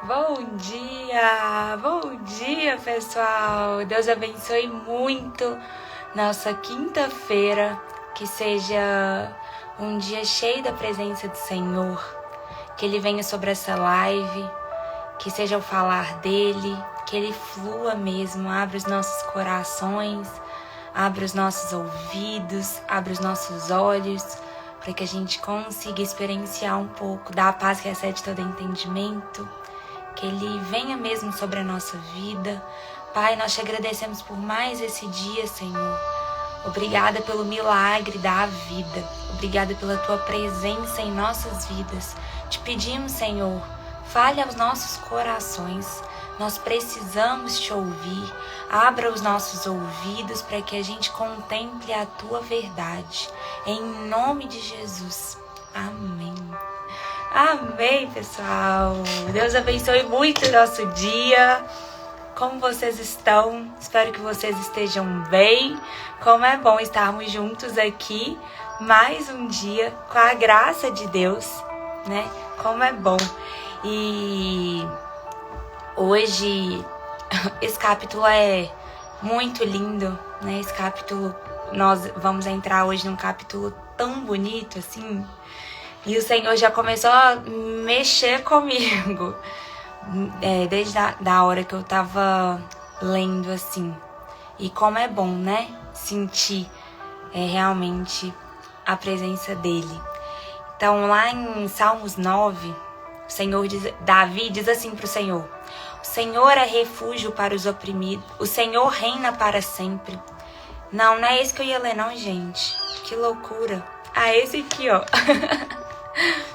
Bom dia pessoal! Deus abençoe muito nossa quinta-feira, que seja um dia cheio da presença do Senhor, que Ele venha sobre essa live, que seja o falar dEle, que Ele flua mesmo, abra os nossos corações, abra os nossos ouvidos, abra os nossos olhos, para que a gente consiga experienciar um pouco da paz que excede todo entendimento. Que Ele venha mesmo sobre a nossa vida. Pai, nós te agradecemos por mais esse dia, Senhor. Obrigada pelo milagre da vida. Obrigada pela Tua presença em nossas vidas. Te pedimos, Senhor, fale aos nossos corações. Nós precisamos Te ouvir. Abra os nossos ouvidos para que a gente contemple a Tua verdade. Em nome de Jesus. Amém. Amém, pessoal! Deus abençoe muito o nosso dia. Como vocês estão? Espero que vocês estejam bem. Como é bom estarmos juntos aqui mais um dia com a graça de Deus, né? Como é bom. E hoje esse capítulo é muito lindo, né? Esse capítulo, nós vamos entrar hoje num capítulo tão bonito assim. E o Senhor já começou a mexer comigo, desde a hora que eu tava lendo assim. E como é bom, né? Sentir realmente a presença dele. Então lá em Salmos 9, Davi diz assim pro Senhor: o Senhor é refúgio para os oprimidos, o Senhor reina para sempre. Não é esse que eu ia ler não, gente. Que loucura. Ah, esse aqui, ó.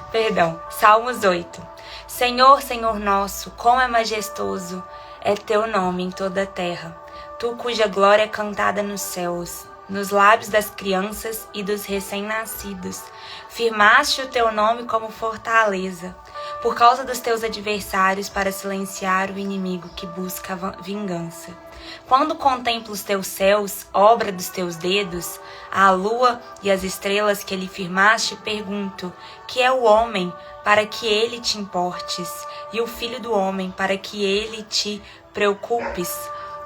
Perdão, Salmos 8. Senhor, Senhor nosso, como é majestoso é teu nome em toda a terra. Tu cuja glória é cantada nos céus, nos lábios das crianças e dos recém-nascidos. Firmaste o teu nome como fortaleza, por causa dos teus adversários, para silenciar o inimigo que busca vingança. Quando contemplo os teus céus, obra dos teus dedos, a lua e as estrelas que lhe firmaste, pergunto: que é o homem para que ele te importes, e o filho do homem para que ele te preocupes?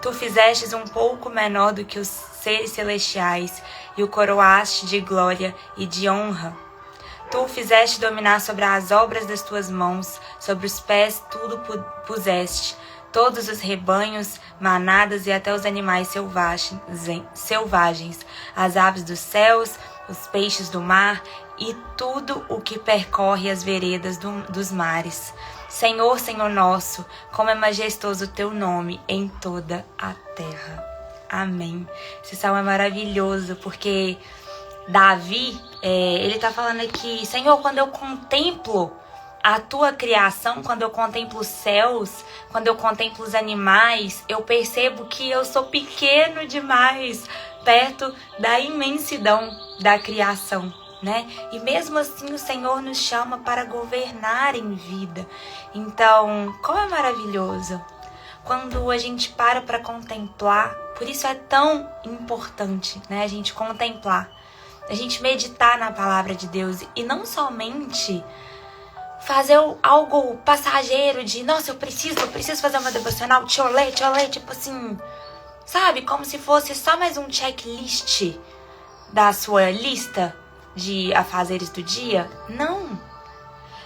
Tu fizestes um pouco menor do que os seres celestiais, e o coroaste de glória e de honra. Tu o fizeste dominar sobre as obras das tuas mãos, sobre os pés tudo puseste. Todos os rebanhos, manadas e até os animais selvagens, as aves dos céus, os peixes do mar e tudo o que percorre as veredas dos mares. Senhor, Senhor nosso, como é majestoso o teu nome em toda a terra. Amém. Esse salmo é maravilhoso porque Davi, ele tá falando aqui: Senhor, quando eu contemplo a tua criação, quando eu contemplo os céus, quando eu contemplo os animais, eu percebo que eu sou pequeno demais perto da imensidão da criação, né? E mesmo assim o Senhor nos chama para governar em vida. Então, como é maravilhoso quando a gente para contemplar. Por isso é tão importante, né? A gente contemplar, a gente meditar na palavra de Deus e não somente fazer algo passageiro de, nossa, eu preciso fazer uma devocional, deixa eu ler, tipo assim, sabe? Como se fosse só mais um checklist da sua lista de afazeres do dia. Não,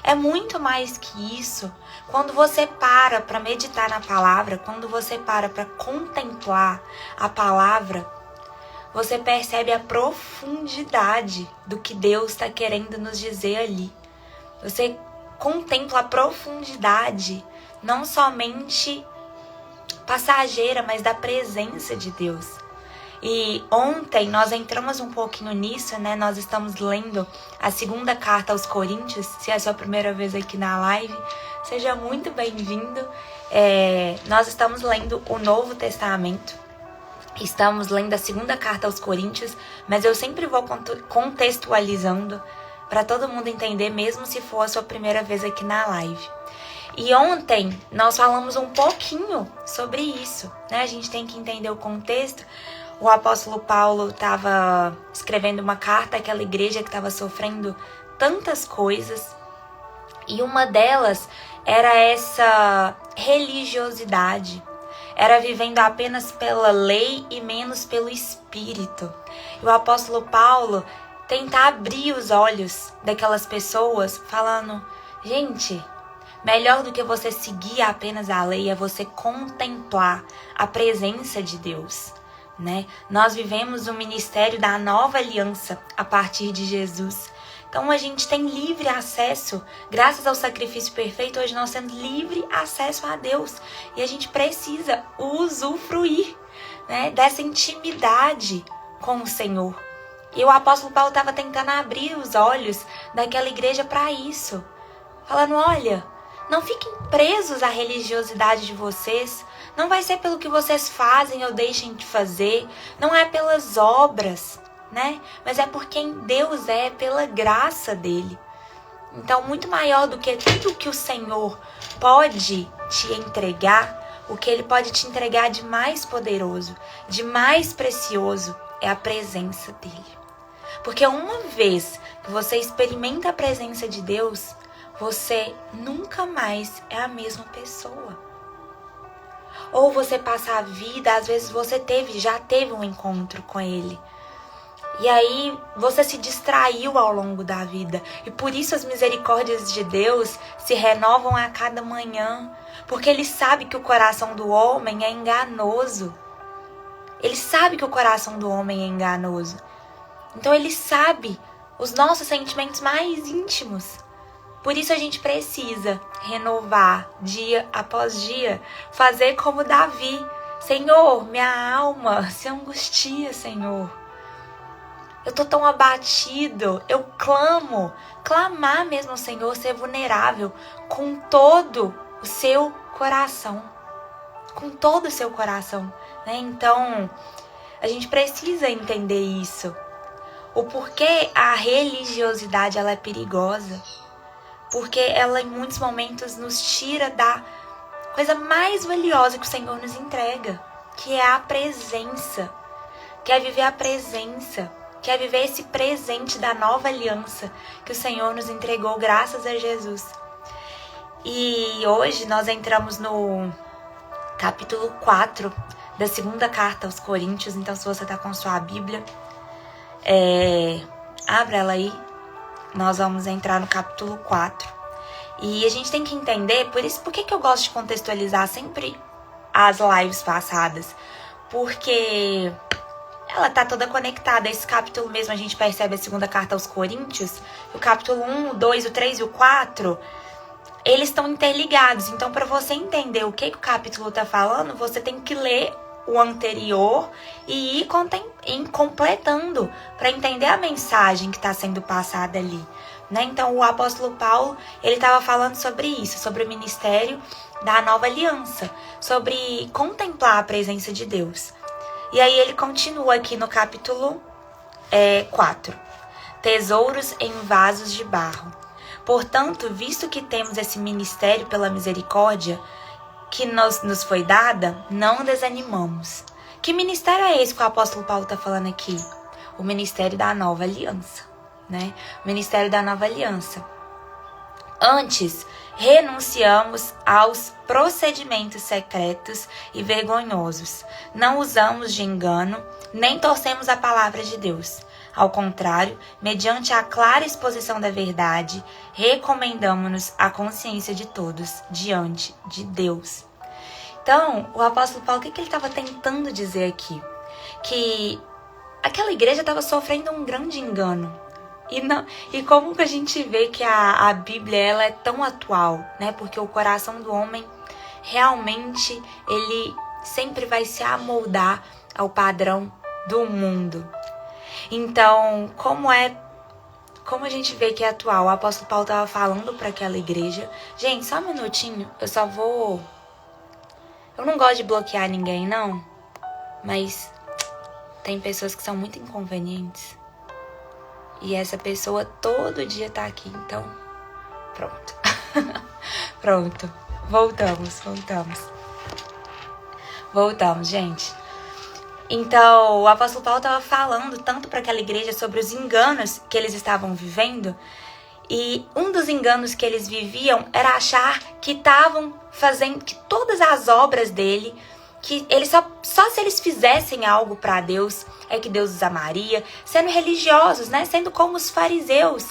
é muito mais que isso. Quando você para meditar na palavra, quando você para contemplar a palavra, você percebe a profundidade do que Deus está querendo nos dizer ali. Você contempla a profundidade, não somente passageira, mas da presença de Deus. E ontem nós entramos um pouquinho nisso, né? Nós estamos lendo a segunda carta aos Coríntios. Se é a sua primeira vez aqui na live, seja muito bem-vindo. Nós estamos lendo o Novo Testamento. Estamos lendo a segunda carta aos Coríntios, mas eu sempre vou contextualizando para todo mundo entender, mesmo se for a sua primeira vez aqui na live. E ontem nós falamos um pouquinho sobre isso, né? A gente tem que entender o contexto. O apóstolo Paulo estava escrevendo uma carta àquela igreja que estava sofrendo tantas coisas. E uma delas era essa religiosidade. Era vivendo apenas pela lei e menos pelo Espírito. E o apóstolo Paulo tenta abrir os olhos daquelas pessoas falando, gente, melhor do que você seguir apenas a lei é você contemplar a presença de Deus, né? Nós vivemos o ministério da nova aliança a partir de Jesus. Então a gente tem livre acesso, graças ao sacrifício perfeito, hoje nós temos livre acesso a Deus. E a gente precisa usufruir, né, dessa intimidade com o Senhor. E o apóstolo Paulo estava tentando abrir os olhos daquela igreja para isso. Falando, olha, não fiquem presos à religiosidade de vocês. Não vai ser pelo que vocês fazem ou deixem de fazer. Não é pelas obras, né? Mas é por quem Deus é, pela graça dele. Então, muito maior do que tudo que o Senhor pode te entregar, o que ele pode te entregar de mais poderoso, de mais precioso, é a presença dele. Porque uma vez que você experimenta a presença de Deus, você nunca mais é a mesma pessoa. Ou você passa a vida, às vezes você já teve um encontro com ele. E aí você se distraiu ao longo da vida. E por isso as misericórdias de Deus se renovam a cada manhã. Porque ele sabe que o coração do homem é enganoso. Ele sabe que o coração do homem é enganoso. Então ele sabe os nossos sentimentos mais íntimos. Por isso a gente precisa renovar dia após dia. Fazer como Davi. Senhor, minha alma se angustia, Senhor. Eu tô tão abatido, eu clamo. Clamar mesmo ao Senhor, ser vulnerável com todo o seu coração. Com todo o seu coração, né? Então, a gente precisa entender isso. O porquê a religiosidade ela é perigosa. Porque ela em muitos momentos nos tira da coisa mais valiosa que o Senhor nos entrega. Que é a presença. Que é viver a presença. Que é viver esse presente da nova aliança que o Senhor nos entregou graças a Jesus. E hoje nós entramos no capítulo 4 da segunda carta aos Coríntios. Então, se você está com sua Bíblia, abra ela aí. Nós vamos entrar no capítulo 4. E a gente tem que entender, por que eu gosto de contextualizar sempre as lives passadas. Porque ela tá toda conectada. Esse capítulo mesmo, a gente percebe a segunda carta aos Coríntios. O capítulo 1, o 2, o 3 e o 4, eles estão interligados. Então, para você entender o que o capítulo tá falando, você tem que ler o anterior e ir completando para entender a mensagem que está sendo passada ali, né? Então, o apóstolo Paulo, ele estava falando sobre isso, sobre o ministério da nova aliança, sobre contemplar a presença de Deus. E aí ele continua aqui no capítulo 4. Tesouros em vasos de barro. Portanto, visto que temos esse ministério pela misericórdia que nos foi dada, não desanimamos. Que ministério é esse que o apóstolo Paulo está falando aqui? O ministério da nova aliança, né? O ministério da nova aliança. Antes, renunciamos aos procedimentos secretos e vergonhosos. Não usamos de engano, nem torcemos a palavra de Deus. Ao contrário, mediante a clara exposição da verdade, recomendamos-nos à consciência de todos diante de Deus. Então, o apóstolo Paulo, o que ele estava tentando dizer aqui? Que aquela igreja estava sofrendo um grande engano. E como que a gente vê que a Bíblia ela é tão atual, né? Porque o coração do homem, realmente, ele sempre vai se amoldar ao padrão do mundo. Então, como a gente vê que é atual? O apóstolo Paulo estava falando para aquela igreja. Gente, só um minutinho, eu não gosto de bloquear ninguém, não. Mas tem pessoas que são muito inconvenientes. E essa pessoa todo dia tá aqui, então pronto. Pronto, voltamos, gente. Então, o apóstolo Paulo estava falando tanto para aquela igreja sobre os enganos que eles estavam vivendo. E um dos enganos que eles viviam era achar que estavam fazendo, que todas as obras dele, que eles só se eles fizessem algo para Deus, é que Deus os amaria, sendo religiosos, né? Sendo como os fariseus,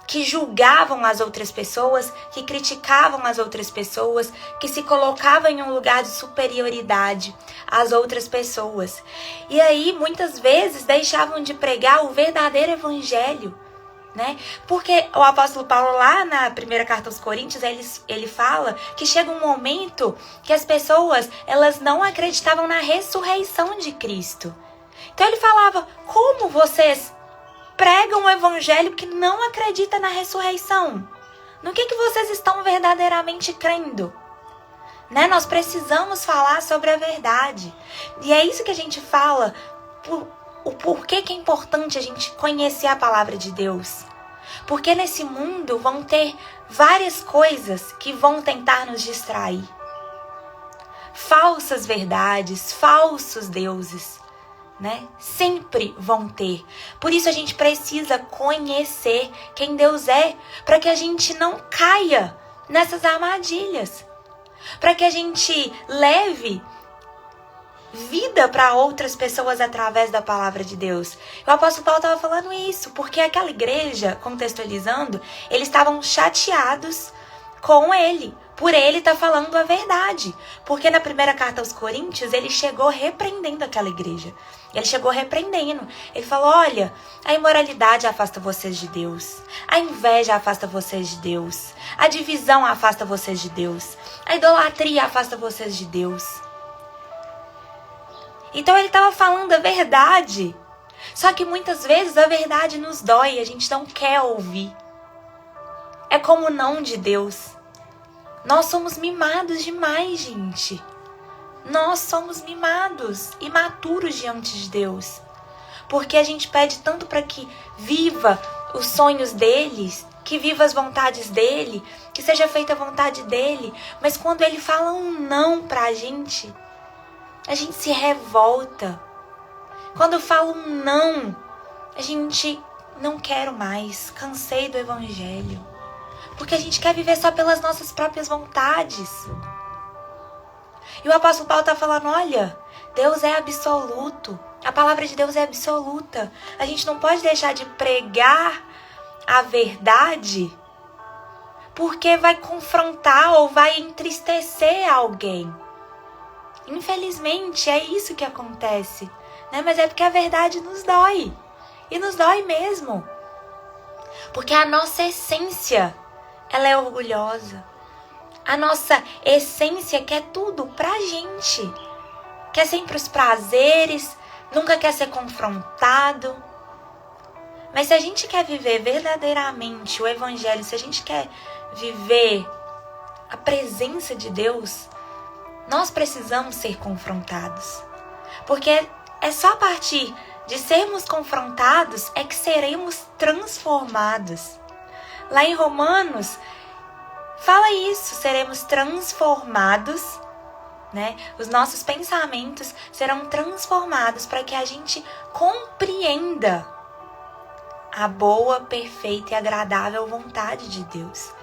que julgavam as outras pessoas, que criticavam as outras pessoas, que se colocavam em um lugar de superioridade às outras pessoas. E aí, muitas vezes, deixavam de pregar o verdadeiro evangelho, né? Porque o apóstolo Paulo, lá na primeira carta aos Coríntios, ele fala que chega um momento que as pessoas, elas não acreditavam na ressurreição de Cristo. Então ele falava, como vocês pregam um evangelho que não acredita na ressurreição? No que vocês estão verdadeiramente crendo? Né? Nós precisamos falar sobre a verdade. E é isso que a gente fala, o porquê que é importante a gente conhecer a palavra de Deus. Porque nesse mundo vão ter várias coisas que vão tentar nos distrair. Falsas verdades, falsos deuses, né? Sempre vão ter. Por isso a gente precisa conhecer quem Deus é, para que a gente não caia nessas armadilhas. Para que a gente leve vida para outras pessoas através da palavra de Deus. O apóstolo Paulo estava falando isso, porque aquela igreja, contextualizando, eles estavam chateados com ele, por ele estar falando a verdade. Porque na primeira carta aos Coríntios, ele chegou repreendendo aquela igreja. Ele chegou repreendendo. Ele falou, olha, a imoralidade afasta vocês de Deus. A inveja afasta vocês de Deus. A divisão afasta vocês de Deus. A idolatria afasta vocês de Deus. Então ele estava falando a verdade. Só que muitas vezes a verdade nos dói, a gente não quer ouvir. É como o não de Deus. Nós somos mimados demais, gente. Nós somos mimados, imaturos diante de Deus. Porque a gente pede tanto para que viva os sonhos deles, que viva as vontades dele, que seja feita a vontade dele. Mas quando ele fala um não pra gente, a gente se revolta. Quando fala um não, a gente não quer mais, cansei do evangelho. Porque a gente quer viver só pelas nossas próprias vontades. E o apóstolo Paulo está falando, olha, Deus é absoluto. A palavra de Deus é absoluta. A gente não pode deixar de pregar a verdade porque vai confrontar ou vai entristecer alguém. Infelizmente, é isso que acontece, né? Mas é porque a verdade nos dói. E nos dói mesmo. Porque a nossa essência, ela é orgulhosa. A nossa essência quer tudo pra gente. Quer sempre os prazeres, nunca quer ser confrontado. Mas se a gente quer viver verdadeiramente o evangelho, se a gente quer viver a presença de Deus, nós precisamos ser confrontados. Porque é só a partir de sermos confrontados é que seremos transformados. Lá em Romanos, fala isso, seremos transformados, né? Os nossos pensamentos serão transformados para que a gente compreenda a boa, perfeita e agradável vontade de Deus.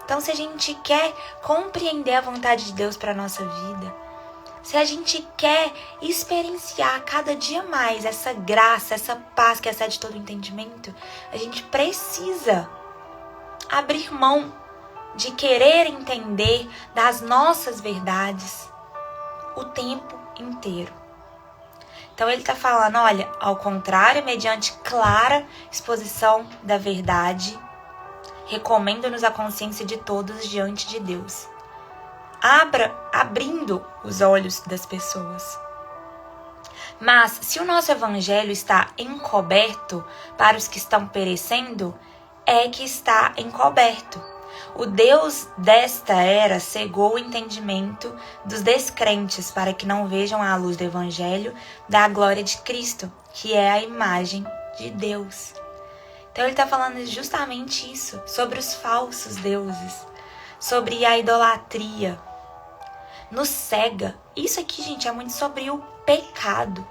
Então, se a gente quer compreender a vontade de Deus para a nossa vida, se a gente quer experienciar cada dia mais essa graça, essa paz que excede todo entendimento, a gente precisa abrir mão de querer entender das nossas verdades o tempo inteiro. Então ele está falando, olha, ao contrário, mediante clara exposição da verdade, recomendo-nos a consciência de todos diante de Deus. Abrindo os olhos das pessoas. Mas se o nosso evangelho está encoberto para os que estão perecendo, é que está encoberto. O Deus desta era cegou o entendimento dos descrentes para que não vejam a luz do evangelho da glória de Cristo, que é a imagem de Deus. Então ele está falando justamente isso, sobre os falsos deuses, sobre a idolatria. Nos cega. Isso aqui, gente, é muito sobre o pecado.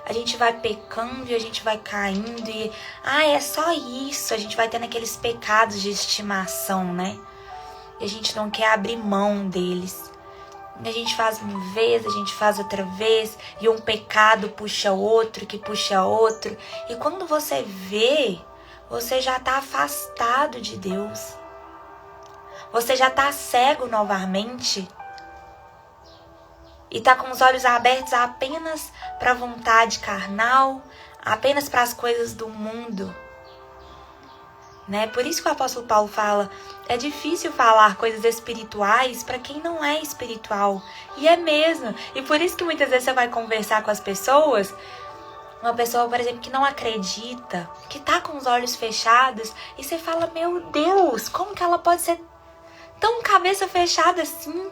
a gente vai pecando e a gente vai caindo e... é só isso. A gente vai tendo aqueles pecados de estimação, né? E a gente não quer abrir mão deles. A gente faz uma vez, a gente faz outra vez, e um pecado puxa outro, que puxa outro. E quando você vê, você já está afastado de Deus. Você já está cego novamente. E está com os olhos abertos apenas para a vontade carnal, apenas para as coisas do mundo. Né? Por isso que o apóstolo Paulo fala, é difícil falar coisas espirituais para quem não é espiritual. E é mesmo. E por isso que muitas vezes você vai conversar com as pessoas, uma pessoa, por exemplo, que não acredita, que tá com os olhos fechados, e você fala, meu Deus, como que ela pode ser tão cabeça fechada assim?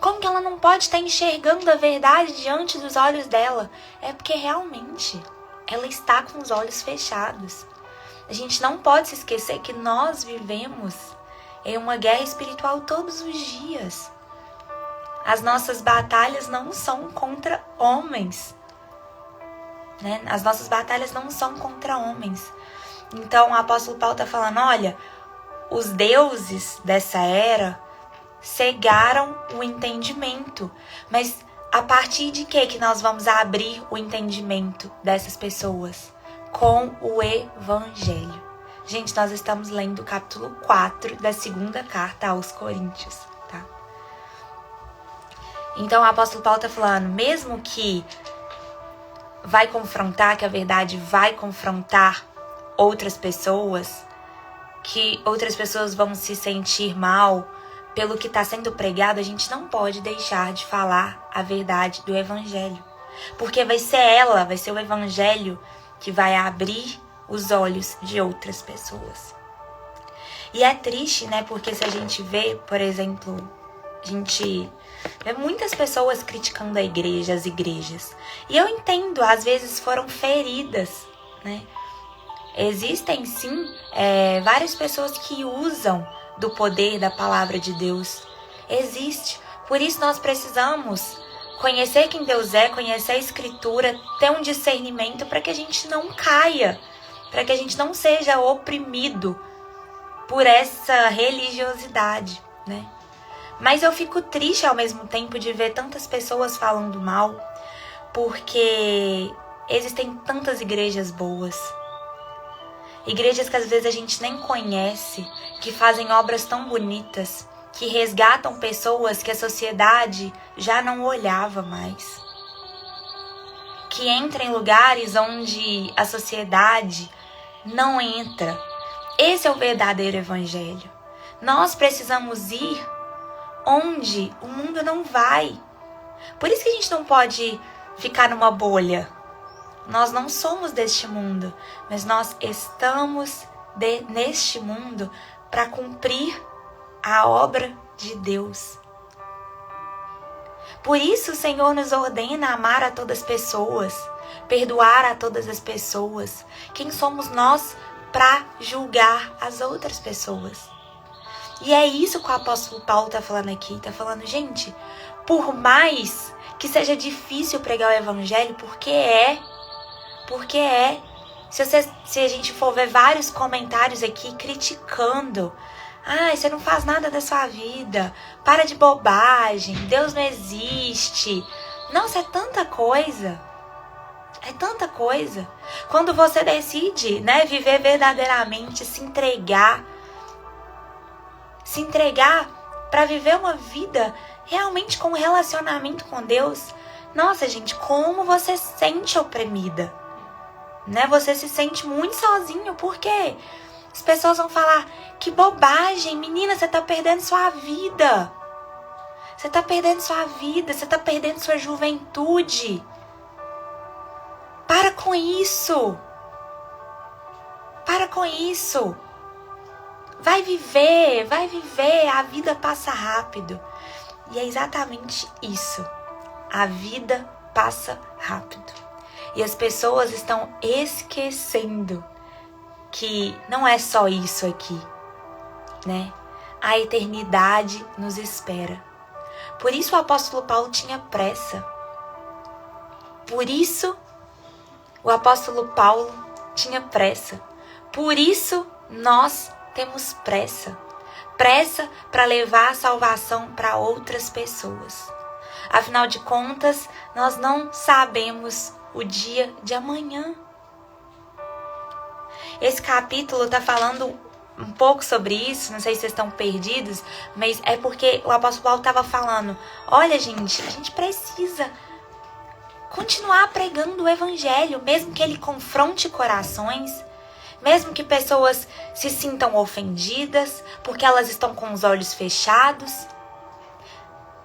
Como que ela não pode estar enxergando a verdade diante dos olhos dela? É porque realmente ela está com os olhos fechados. A gente não pode se esquecer que nós vivemos em uma guerra espiritual todos os dias. As nossas batalhas não são contra homens, né? As nossas batalhas não são contra homens. Então o apóstolo Paulo está falando, olha, os deuses dessa era cegaram o entendimento. Mas a partir de que nós vamos abrir o entendimento dessas pessoas? Com o Evangelho. Gente, nós estamos lendo o capítulo 4 da segunda carta aos Coríntios, tá? Então o apóstolo Paulo está falando, mesmo que vai confrontar, que a verdade vai confrontar outras pessoas, que outras pessoas vão se sentir mal pelo que está sendo pregado, a gente não pode deixar de falar a verdade do Evangelho. Porque vai ser o Evangelho que vai abrir os olhos de outras pessoas. E é triste, né? Porque se a gente vê, por exemplo, a gente vê muitas pessoas criticando a igreja, as igrejas. E eu entendo, às vezes foram feridas, né? Existem, sim, várias pessoas que usam do poder da palavra de Deus. Existe. Por isso nós precisamos conhecer quem Deus é, conhecer a Escritura, ter um discernimento para que a gente não caia, para que a gente não seja oprimido por essa religiosidade, né? Mas eu fico triste ao mesmo tempo de ver tantas pessoas falando mal, porque existem tantas igrejas boas. Igrejas que às vezes a gente nem conhece, que fazem obras tão bonitas, que resgatam pessoas que a sociedade já não olhava mais. Que entram em lugares onde a sociedade não entra. Esse é o verdadeiro Evangelho. Nós precisamos ir onde o mundo não vai. Por isso que a gente não pode ficar numa bolha. Nós não somos deste mundo, mas nós estamos neste mundo para cumprir a obra de Deus. Por isso o Senhor nos ordena amar a todas as pessoas, perdoar a todas as pessoas. Quem somos nós para julgar as outras pessoas? E é isso que o apóstolo Paulo está falando aqui. Está falando, gente, por mais que seja difícil pregar o Evangelho, porque é. Se a gente for ver vários comentários aqui criticando, você não faz nada da sua vida, para de bobagem, Deus não existe. Nossa, é tanta coisa. É tanta coisa. Quando você decide, né, viver verdadeiramente, se entregar para viver uma vida realmente com um relacionamento com Deus, nossa, gente, como você se sente oprimida, né? Você se sente muito sozinho, por quê? As pessoas vão falar, que bobagem, menina, você tá perdendo sua vida. Você tá perdendo sua vida, você tá perdendo sua juventude. Para com isso. Para com isso. Vai viver, a vida passa rápido. E é exatamente isso. A vida passa rápido. E as pessoas estão esquecendo que não é só isso aqui, né? A eternidade nos espera. Por isso o apóstolo Paulo tinha pressa. Por isso O apóstolo Paulo tinha pressa. Por isso nós temos pressa. Pressa para levar a salvação para outras pessoas. Afinal de contas, nós não sabemos o dia de amanhã. Esse capítulo está falando um pouco sobre isso, não sei se vocês estão perdidos, mas é porque o apóstolo Paulo estava falando, olha gente, a gente precisa continuar pregando o evangelho, mesmo que ele confronte corações, mesmo que pessoas se sintam ofendidas, porque elas estão com os olhos fechados,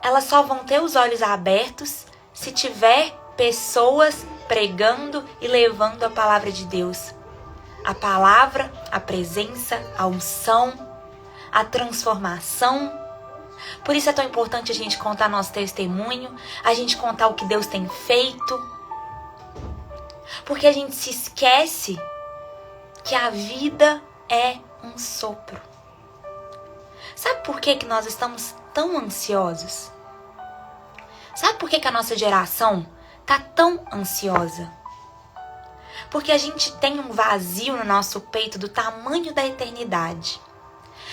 elas só vão ter os olhos abertos se tiver pessoas pregando e levando a palavra de Deus. A palavra, a presença, a unção, a transformação. Por isso é tão importante a gente contar nosso testemunho, a gente contar o que Deus tem feito. Porque a gente se esquece que a vida é um sopro. Sabe por que nós estamos tão ansiosos? Sabe por que a nossa geração está tão ansiosa? Porque a gente tem um vazio no nosso peito do tamanho da eternidade.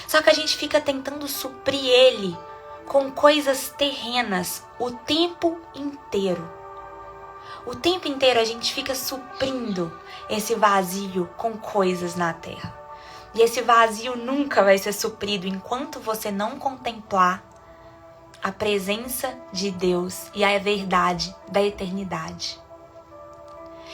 Só que a gente fica tentando suprir ele com coisas terrenas o tempo inteiro. O tempo inteiro a gente fica suprindo esse vazio com coisas na terra. E esse vazio nunca vai ser suprido enquanto você não contemplar a presença de Deus e a verdade da eternidade.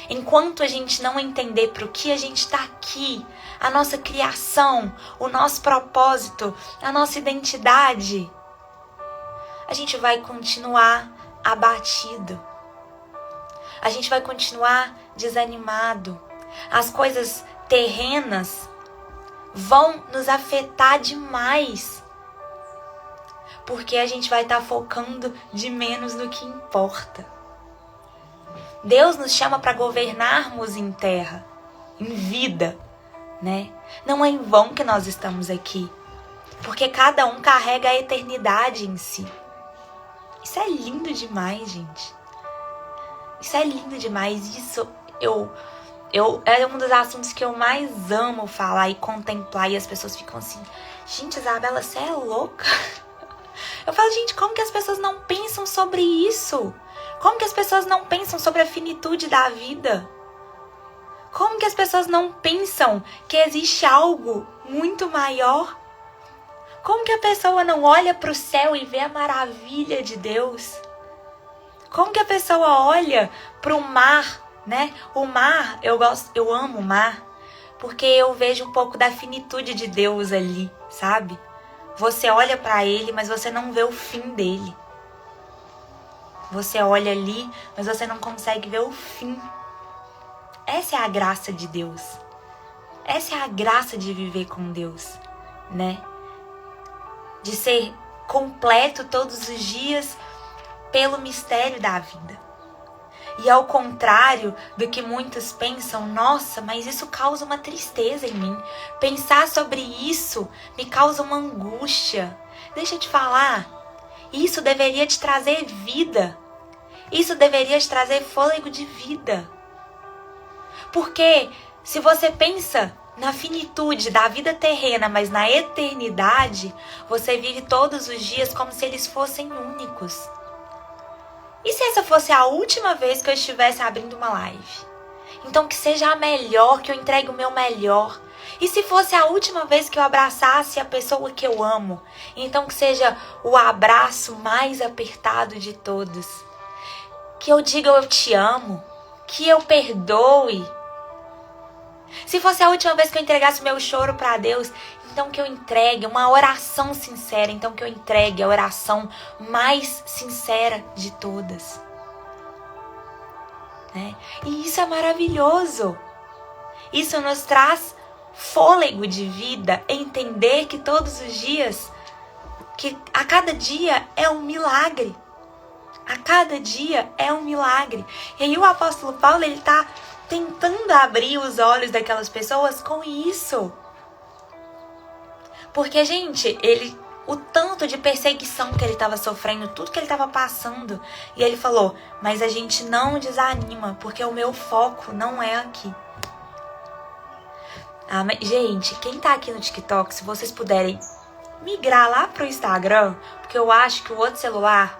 Enquanto a gente não entender para o que a gente está aqui, a nossa criação, o nosso propósito, a nossa identidade, a gente vai continuar abatido. A gente vai continuar desanimado. As coisas terrenas vão nos afetar demais. Porque a gente vai estar focando de menos no que importa. Deus nos chama para governarmos em terra, em vida, né? Não é em vão que nós estamos aqui, porque cada um carrega a eternidade em si. Isso é lindo demais, gente. Isso é lindo demais. Isso é um dos assuntos que eu mais amo falar e contemplar, e as pessoas ficam assim, gente, Isabela, você é louca? Eu falo, gente, como que as pessoas não pensam sobre isso? Como que as pessoas não pensam sobre a finitude da vida? Como que as pessoas não pensam que existe algo muito maior? Como que a pessoa não olha para o céu e vê a maravilha de Deus? Como que a pessoa olha para o mar, né? O mar, eu amo o mar, porque eu vejo um pouco da finitude de Deus ali, sabe? Você olha para ele, mas você não vê o fim dele. Você olha ali, mas você não consegue ver o fim. Essa é a graça de Deus. Essa é a graça de viver com Deus, né? De ser completo todos os dias pelo mistério da vida. E ao contrário do que muitos pensam, nossa, mas isso causa uma tristeza em mim. Pensar sobre isso me causa uma angústia. Deixa eu te falar, isso deveria te trazer vida. Isso deveria te trazer fôlego de vida. Porque se você pensa na finitude da vida terrena, mas na eternidade, você vive todos os dias como se eles fossem únicos. E se essa fosse a última vez que eu estivesse abrindo uma live? Então que seja a melhor, que eu entregue o meu melhor. E se fosse a última vez que eu abraçasse a pessoa que eu amo? Então que seja o abraço mais apertado de todos. Que eu diga eu te amo, que eu perdoe. Se fosse a última vez que eu entregasse o meu choro para Deus, então que eu entregue uma oração sincera, então que eu entregue a oração mais sincera de todas. Né? E isso é maravilhoso. Isso nos traz fôlego de vida, entender que todos os dias, que a cada dia é um milagre. A cada dia é um milagre. E aí o apóstolo Paulo, ele está tentando abrir os olhos daquelas pessoas com isso. Porque, gente, ele o tanto de perseguição que ele estava sofrendo, tudo que ele estava passando. E ele falou, mas a gente não desanima, porque o meu foco não é aqui. Gente, quem tá aqui no TikTok, se vocês puderem migrar lá pro Instagram, porque eu acho que o outro celular,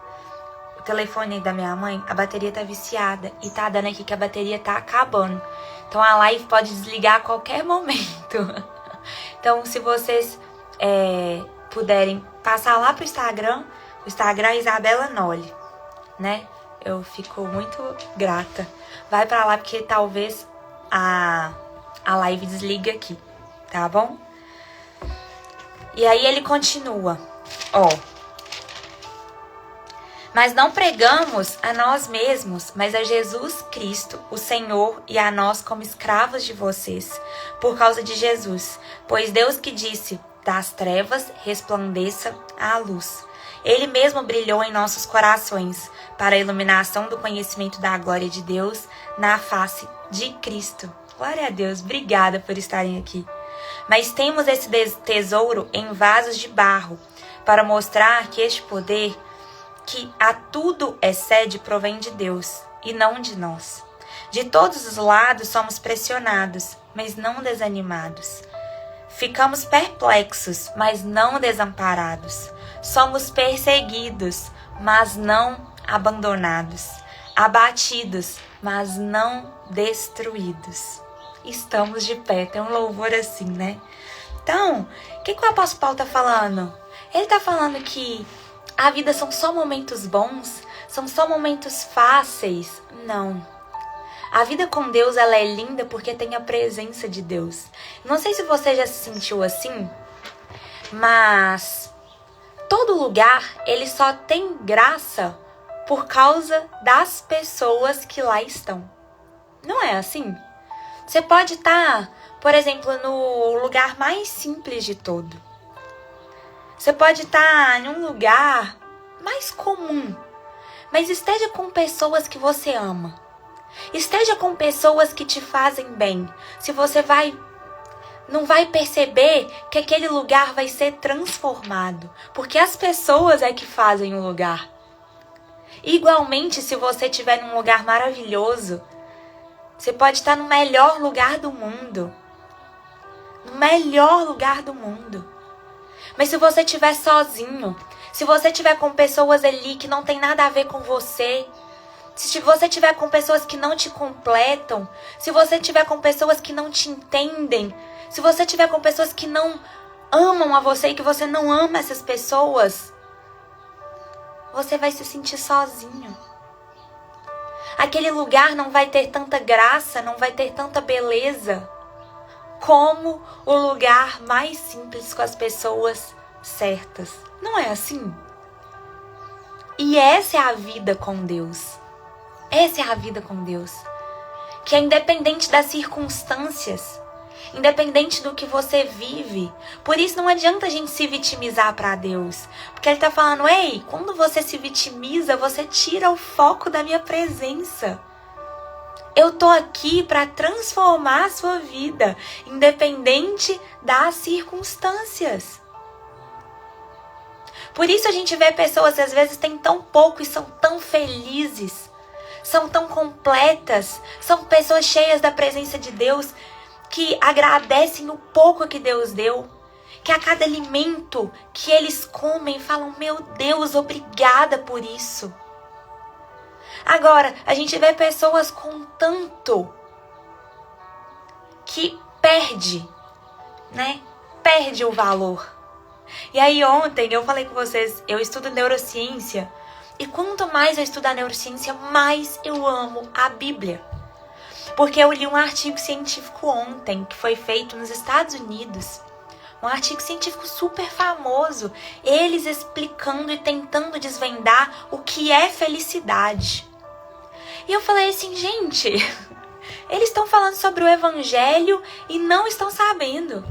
o telefone da minha mãe, a bateria tá viciada e tá dando aqui que a bateria tá acabando. Então a live pode desligar a qualquer momento. Então se vocês puderem passar lá pro Instagram, o Instagram é Isabela Noli, né? Eu fico muito grata. Vai pra lá porque talvez a live desliga aqui, tá bom? E aí ele continua, mas não pregamos a nós mesmos, mas a Jesus Cristo, o Senhor, e a nós como escravos de vocês, por causa de Jesus. Pois Deus que disse, das trevas resplandeça a luz. Ele mesmo brilhou em nossos corações, para a iluminação do conhecimento da glória de Deus na face de Cristo. Glória a Deus, obrigada por estarem aqui. Mas temos esse tesouro em vasos de barro, para mostrar que este poder que a tudo excede provém de Deus, e não de nós. De todos os lados somos pressionados, mas não desanimados. Ficamos perplexos, mas não desamparados. Somos perseguidos, mas não abandonados. Abatidos, mas não destruídos. Estamos de pé. Tem um louvor assim, né? Então, o que o apóstolo Paulo está falando? Ele está falando que a vida são só momentos bons? São só momentos fáceis? Não. A vida com Deus, ela é linda porque tem a presença de Deus. Não sei se você já se sentiu assim, mas todo lugar, ele só tem graça por causa das pessoas que lá estão. Não é assim? Você pode estar, por exemplo, no lugar mais simples de todo. Você pode estar em um lugar mais comum, mas esteja com pessoas que você ama. Esteja com pessoas que te fazem bem. Se você não vai perceber que aquele lugar vai ser transformado, porque as pessoas é que fazem o lugar. Igualmente, se você estiver num lugar maravilhoso, você pode estar no melhor lugar do mundo. No melhor lugar do mundo. Mas se você estiver sozinho, se você estiver com pessoas ali que não tem nada a ver com você, se você estiver com pessoas que não te completam, se você estiver com pessoas que não te entendem, se você estiver com pessoas que não amam a você e que você não ama essas pessoas, você vai se sentir sozinho. Aquele lugar não vai ter tanta graça, não vai ter tanta beleza como o lugar mais simples com as pessoas certas. Não é assim? E essa é a vida com Deus. Essa é a vida com Deus. Que é independente das circunstâncias, independente do que você vive. Por isso não adianta a gente se vitimizar para Deus. Porque Ele está falando, ei, quando você se vitimiza, você tira o foco da minha presença. Eu tô aqui para transformar a sua vida, independente das circunstâncias. Por isso a gente vê pessoas que às vezes têm tão pouco e são tão felizes, são tão completas, são pessoas cheias da presença de Deus, que agradecem o pouco que Deus deu, que a cada alimento que eles comem falam, meu Deus, obrigada por isso. Agora, a gente vê pessoas com tanto que perde, né? Perde o valor. E aí ontem eu falei com vocês, eu estudo neurociência, e quanto mais eu estudo a neurociência, mais eu amo a Bíblia. Porque eu li um artigo científico ontem, que foi feito nos Estados Unidos. Um artigo científico super famoso. Eles explicando e tentando desvendar o que é felicidade. E eu falei assim, gente, eles estão falando sobre o Evangelho e não estão sabendo.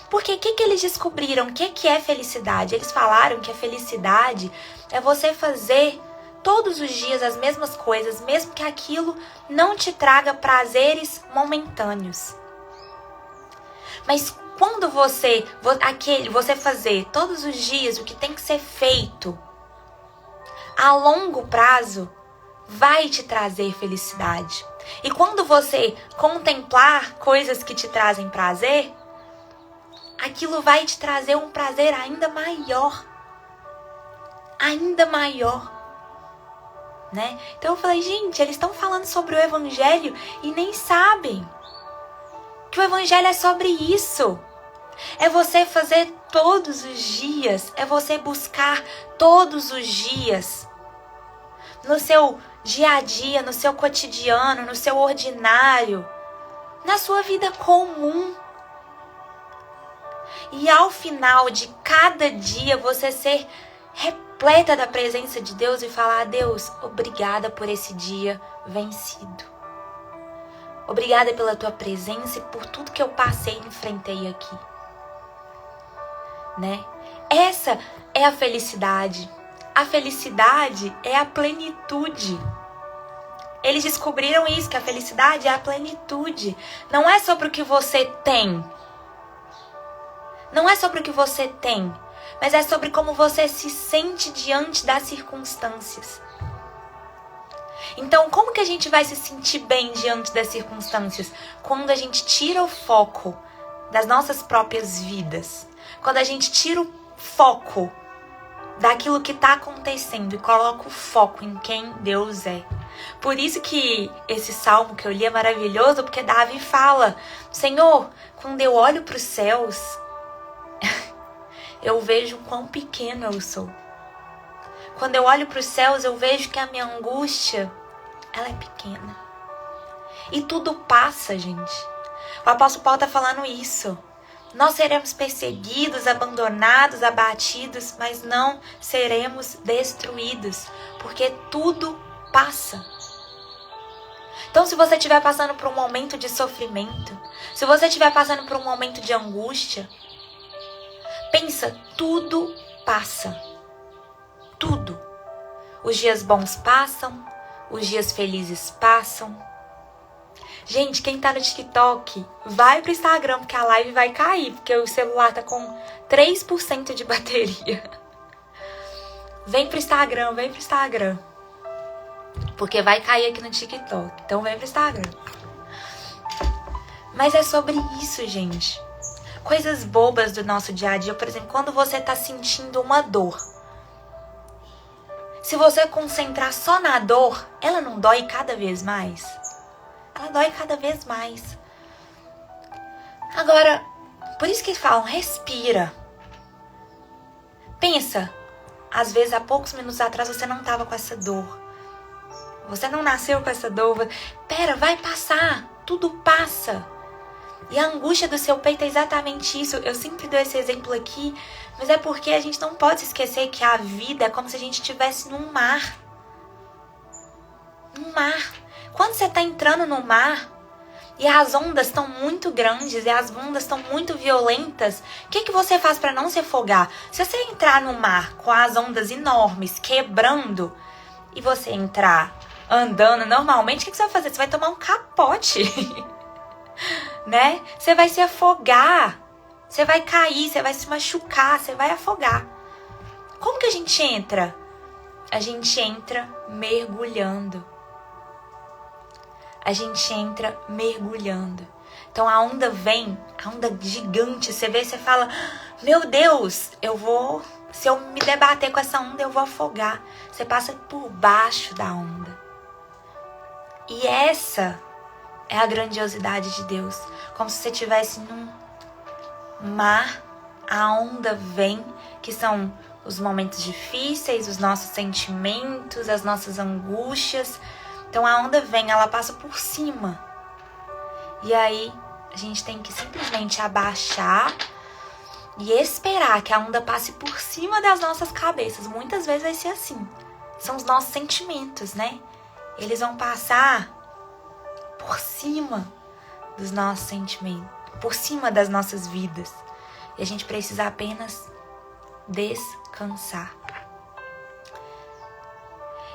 Porque o que eles descobriram? O que é felicidade? Eles falaram que a felicidade é você fazer todos os dias as mesmas coisas, mesmo que aquilo não te traga prazeres momentâneos. Mas quando você fazer todos os dias o que tem que ser feito, a longo prazo vai te trazer felicidade. E quando você contemplar coisas que te trazem prazer, aquilo vai te trazer um prazer ainda maior. Ainda maior. Né? Então eu falei, gente, eles estão falando sobre o evangelho e nem sabem que o evangelho é sobre isso. É você fazer todos os dias, é você buscar todos os dias, no seu dia a dia, no seu cotidiano, no seu ordinário, na sua vida comum. E ao final de cada dia você ser repleta da presença de Deus e falar: Deus, obrigada por esse dia vencido. Obrigada pela tua presença e por tudo que eu passei e enfrentei aqui. Né? Essa é a felicidade. A felicidade é a plenitude. Eles descobriram isso, que a felicidade é a plenitude. Não é sobre o que você tem. Não é sobre o que você tem, mas é sobre como você se sente diante das circunstâncias. Então, como que a gente vai se sentir bem diante das circunstâncias? Quando a gente tira o foco das nossas próprias vidas. Quando a gente tira o foco daquilo que está acontecendo e coloca o foco em quem Deus é. Por isso que esse salmo que eu li é maravilhoso, porque Davi fala: Senhor, quando eu olho para os céus, eu vejo quão pequeno eu sou. Quando eu olho para os céus, eu vejo que a minha angústia, ela é pequena. E tudo passa, gente. O apóstolo Paulo está falando isso. Nós seremos perseguidos, abandonados, abatidos, mas não seremos destruídos, porque tudo passa. Então, se você estiver passando por um momento de sofrimento, se você estiver passando por um momento de angústia, pensa, tudo passa. Tudo. Os dias bons passam, os dias felizes passam. Gente, quem tá no TikTok, vai pro Instagram, porque a live vai cair, porque o celular tá com 3% de bateria. Vem pro Instagram, porque vai cair aqui no TikTok. Então vem pro Instagram. Mas é sobre isso, gente. Coisas bobas do nosso dia a dia. Por exemplo, quando você tá sentindo uma dor. Se você concentrar só na dor, ela não dói cada vez mais? Ela dói cada vez mais. Agora, por isso que falam, respira. Pensa, às vezes há poucos minutos atrás você não estava com essa dor. Você não nasceu com essa dor. Pera, vai passar. Tudo passa. E a angústia do seu peito é exatamente isso. Eu sempre dou esse exemplo aqui, mas é porque a gente não pode se esquecer que a vida é como se a gente estivesse num mar. Num mar. Quando você está entrando no mar e as ondas estão muito grandes e as ondas estão muito violentas, o que você faz para não se afogar? Se você entrar no mar com as ondas enormes, quebrando, e você entrar andando normalmente, o que você vai fazer? Você vai tomar um capote. Né? Você vai se afogar, você vai cair, você vai se machucar, você vai afogar. Como que a gente entra? A gente entra mergulhando. A gente entra mergulhando. Então a onda vem, a onda gigante, você vê, você fala: meu Deus, se eu me debater com essa onda, eu vou afogar. Você passa por baixo da onda. E essa é a grandiosidade de Deus. Como se você estivesse num mar, a onda vem, que são os momentos difíceis, os nossos sentimentos, as nossas angústias. Então a onda vem, ela passa por cima. E aí a gente tem que simplesmente abaixar e esperar que a onda passe por cima das nossas cabeças. Muitas vezes vai ser assim. São os nossos sentimentos, né? Eles vão passar por cima dos nossos sentimentos, por cima das nossas vidas. E a gente precisa apenas descansar.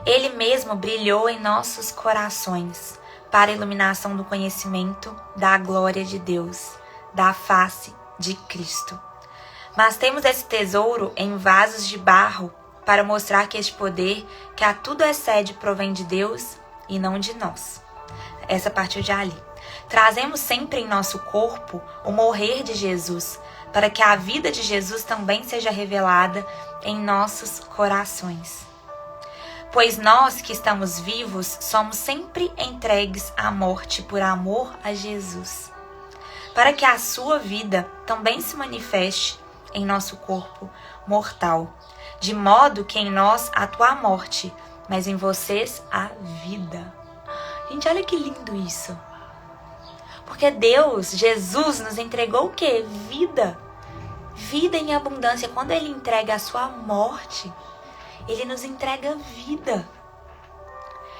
Ele mesmo brilhou em nossos corações para a iluminação do conhecimento da glória de Deus, da face de Cristo. Mas temos esse tesouro em vasos de barro para mostrar que este poder, que a tudo excede, provém de Deus e não de nós. Essa parte eu já li. Trazemos sempre em nosso corpo o morrer de Jesus, para que a vida de Jesus também seja revelada em nossos corações. Pois nós que estamos vivos somos sempre entregues à morte por amor a Jesus, para que a sua vida também se manifeste em nosso corpo mortal, de modo que em nós atua a morte, mas em vocês a vida. Gente, olha que lindo isso. Porque Deus, Jesus, nos entregou o quê? Vida. Vida em abundância. Quando Ele entrega a sua morte, Ele nos entrega vida.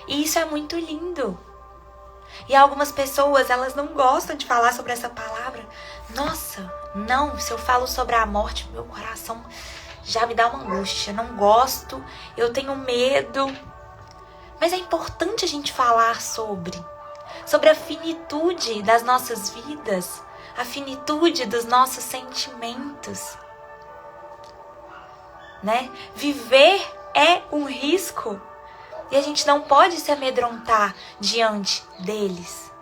E isso é muito lindo. E algumas pessoas, elas não gostam de falar sobre essa palavra. Nossa, não, se eu falo sobre a morte, meu coração já me dá uma angústia. Não gosto, eu tenho medo. Mas é importante a gente falar sobre a finitude das nossas vidas, a finitude dos nossos sentimentos, né? Viver é um risco e a gente não pode se amedrontar diante deles.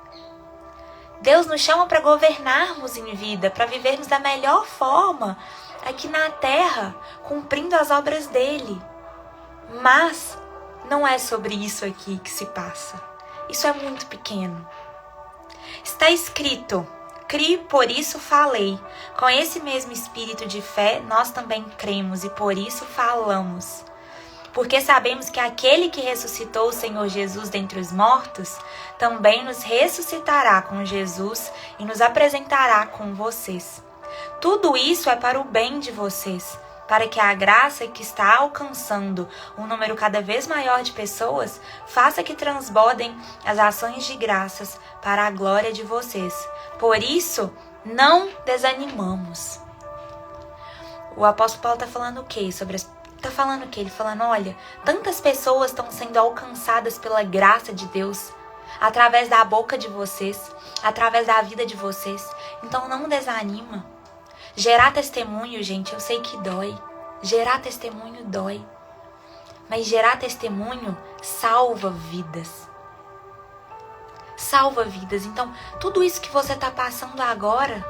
Deus nos chama para governarmos em vida, para vivermos da melhor forma aqui na terra, cumprindo as obras dele. Mas não é sobre isso aqui que se passa. Isso é muito pequeno. Está escrito: "Crie, por isso falei". Com esse mesmo espírito de fé, nós também cremos e por isso falamos. Porque sabemos que aquele que ressuscitou o Senhor Jesus dentre os mortos, também nos ressuscitará com Jesus e nos apresentará com vocês. Tudo isso é para o bem de vocês, para que a graça que está alcançando um número cada vez maior de pessoas faça que transbordem as ações de graças para a glória de vocês. Por isso, não desanimamos. O apóstolo Paulo está falando o quê? Ele falando, olha, tantas pessoas estão sendo alcançadas pela graça de Deus, através da boca de vocês, através da vida de vocês. Então não desanima. Gerar testemunho, gente, eu sei que dói. Gerar testemunho dói. Mas gerar testemunho salva vidas. Salva vidas. Então, tudo isso que você está passando agora,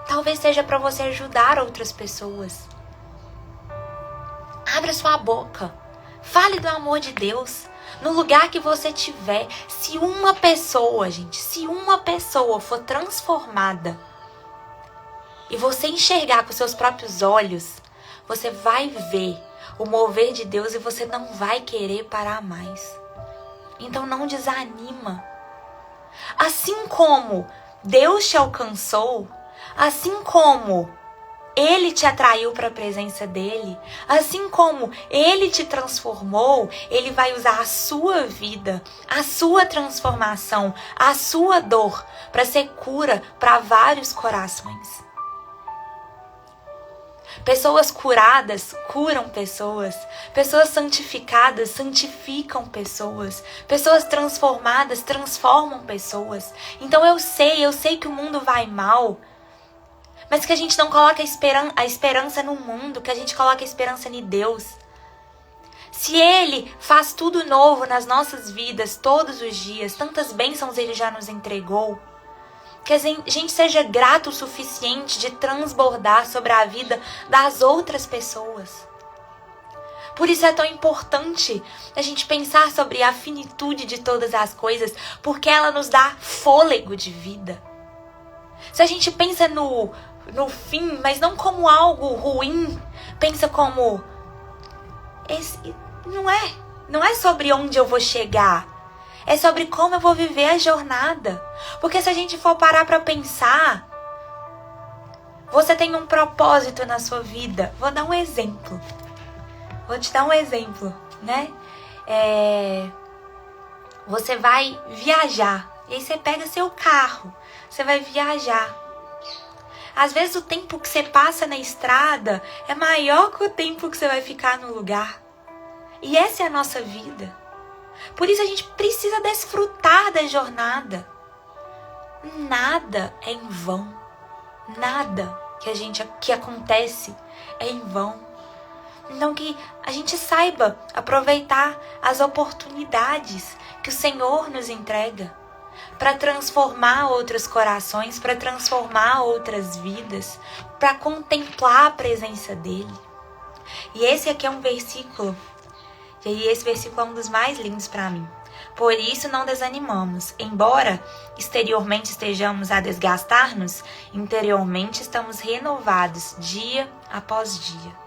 talvez seja para você ajudar outras pessoas. Abra sua boca. Fale do amor de Deus. No lugar que você estiver. Se uma pessoa for transformada e você enxergar com seus próprios olhos, você vai ver o mover de Deus e você não vai querer parar mais. Então não desanima. Assim como Deus te alcançou, assim como Ele te atraiu para a presença dele, assim como Ele te transformou, Ele vai usar a sua vida, a sua transformação, a sua dor para ser cura para vários corações. Pessoas curadas curam pessoas. Pessoas santificadas santificam pessoas. Pessoas transformadas transformam pessoas. Então eu sei que o mundo vai mal, mas que a gente não coloca a esperança no mundo, que a gente coloca a esperança em Deus. Se Ele faz tudo novo nas nossas vidas todos os dias, tantas bênçãos Ele já nos entregou, que a gente seja grato o suficiente de transbordar sobre a vida das outras pessoas. Por isso é tão importante a gente pensar sobre a finitude de todas as coisas, porque ela nos dá fôlego de vida. Se a gente pensa no fim, mas não como algo ruim, pensa como não é sobre onde eu vou chegar. É sobre como eu vou viver a jornada. Porque se a gente for parar para pensar, você tem um propósito na sua vida. Vou dar um exemplo. Vou te dar um exemplo, né? Você vai viajar. E aí você pega seu carro. Você vai viajar. Às vezes o tempo que você passa na estrada é maior que o tempo que você vai ficar no lugar. E essa é a nossa vida. Por isso a gente precisa desfrutar da jornada. Nada é em vão. Nada. que acontece é em vão. Então que a gente saiba aproveitar as oportunidades que o Senhor nos entrega para transformar outros corações, para transformar outras vidas, para contemplar a presença dele. E esse aqui é um versículo, e esse versículo é um dos mais lindos para mim. Por isso não desanimamos. Embora exteriormente estejamos a desgastar-nos, interiormente estamos renovados dia após dia.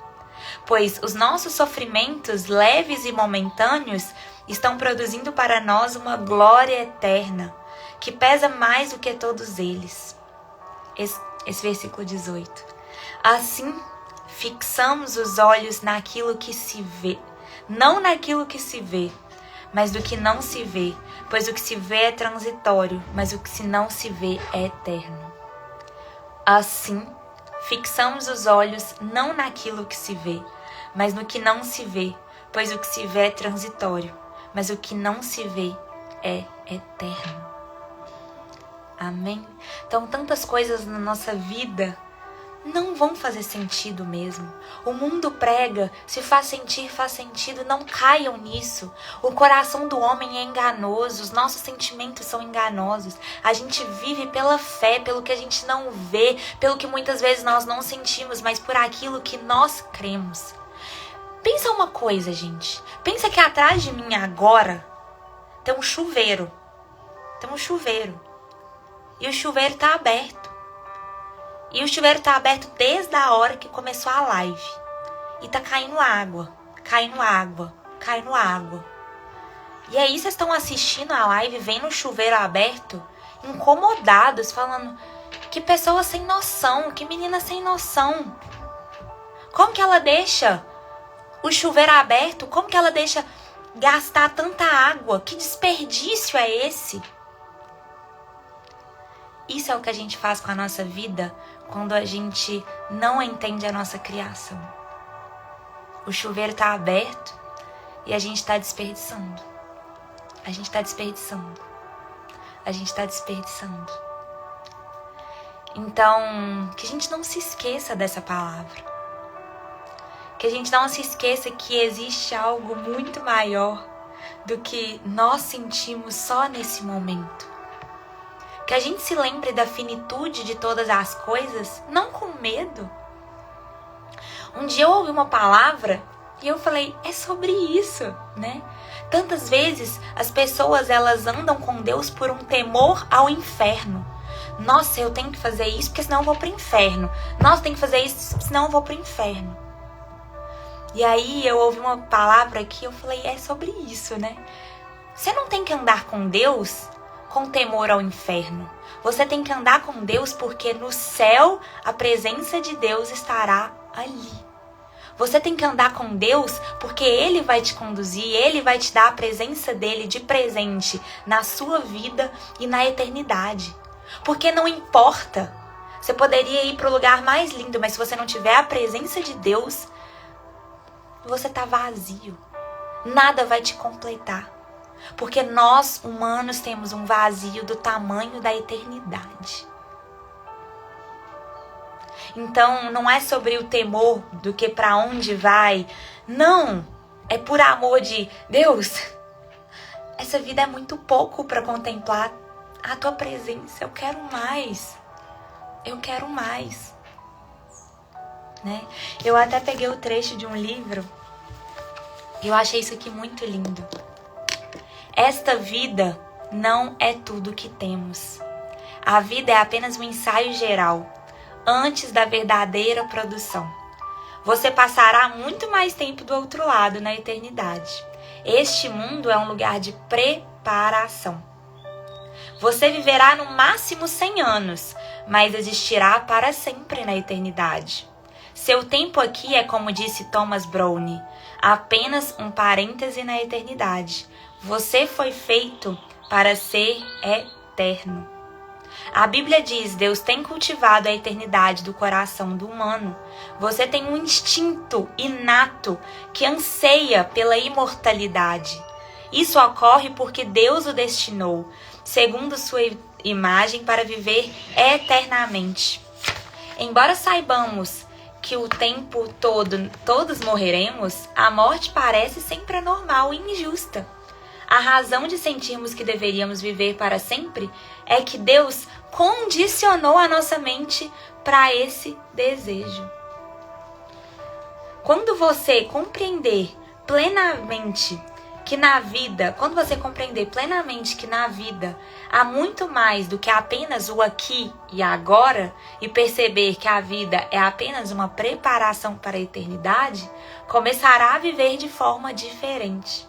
Pois os nossos sofrimentos leves e momentâneos estão produzindo para nós uma glória eterna, que pesa mais do que todos eles. Esse versículo 18. Assim, fixamos os olhos naquilo que se vê, não naquilo que se vê, mas do que não se vê, pois o que se vê é transitório, mas o que não se vê é eterno. Assim, fixamos os olhos não naquilo que se vê, mas no que não se vê, pois o que se vê é transitório, mas o que não se vê é eterno. Amém? Então, tantas coisas na nossa vida não vão fazer sentido mesmo. O mundo prega, se faz sentido, não caiam nisso. O coração do homem é enganoso, os nossos sentimentos são enganosos. A gente vive pela fé, pelo que a gente não vê, pelo que muitas vezes nós não sentimos, mas por aquilo que nós cremos. Pensa uma coisa, gente. Pensa que atrás de mim agora tem um chuveiro. E o chuveiro tá aberto. E o chuveiro tá aberto desde a hora que começou a live. E tá caindo água. E aí vocês estão assistindo a live, vendo o chuveiro aberto, incomodados, falando: que pessoa sem noção, que menina sem noção. Como que ela deixa o chuveiro aberto? Como que ela deixa gastar tanta água? Que desperdício é esse? Isso é o que a gente faz com a nossa vida quando a gente não entende a nossa criação. O chuveiro está aberto e a gente está desperdiçando. Então, que a gente não se esqueça dessa palavra. Que a gente não se esqueça que existe algo muito maior do que nós sentimos só nesse momento. Que a gente se lembre da finitude de todas as coisas, não com medo. Um dia eu ouvi uma palavra e eu falei, é sobre isso, né? Tantas vezes as pessoas elas andam com Deus por um temor ao inferno. Nossa, eu tenho que fazer isso porque senão eu vou pro inferno. Nossa, eu tenho que fazer isso senão eu vou pro inferno. E aí eu ouvi uma palavra aqui e eu falei, é sobre isso, né? Você não tem que andar com Deus com temor ao inferno. Você tem que andar com Deus porque no céu a presença de Deus estará ali. Você tem que andar com Deus porque Ele vai te conduzir, Ele vai te dar a presença dEle de presente na sua vida e na eternidade. Porque não importa, você poderia ir para o lugar mais lindo, mas se você não tiver a presença de Deus, você está vazio. Nada vai te completar. Porque nós, humanos, temos um vazio do tamanho da eternidade. Então, não é sobre o temor do que para onde vai. Não, é por amor de Deus. Essa vida é muito pouco para contemplar a tua presença. Eu quero mais. Né? Eu até peguei o trecho de um livro e eu achei isso aqui muito lindo. Esta vida não é tudo que temos. A vida é apenas um ensaio geral, antes da verdadeira produção. Você passará muito mais tempo do outro lado na eternidade. Este mundo é um lugar de preparação. Você viverá no máximo 100 anos, mas existirá para sempre na eternidade. Seu tempo aqui é, como disse Thomas Browne, apenas um parêntese na eternidade. Você foi feito para ser eterno. A Bíblia diz, Deus tem cultivado a eternidade do coração do humano. Você tem um instinto inato que anseia pela imortalidade. Isso ocorre porque Deus o destinou, segundo sua imagem, para viver eternamente. Embora saibamos que o tempo todo todos morreremos, a morte parece sempre anormal e injusta. A razão de sentirmos que deveríamos viver para sempre é que Deus condicionou a nossa mente para esse desejo. Quando você compreender plenamente que na vida há muito mais do que apenas o aqui e agora, e perceber que a vida é apenas uma preparação para a eternidade, começará a viver de forma diferente.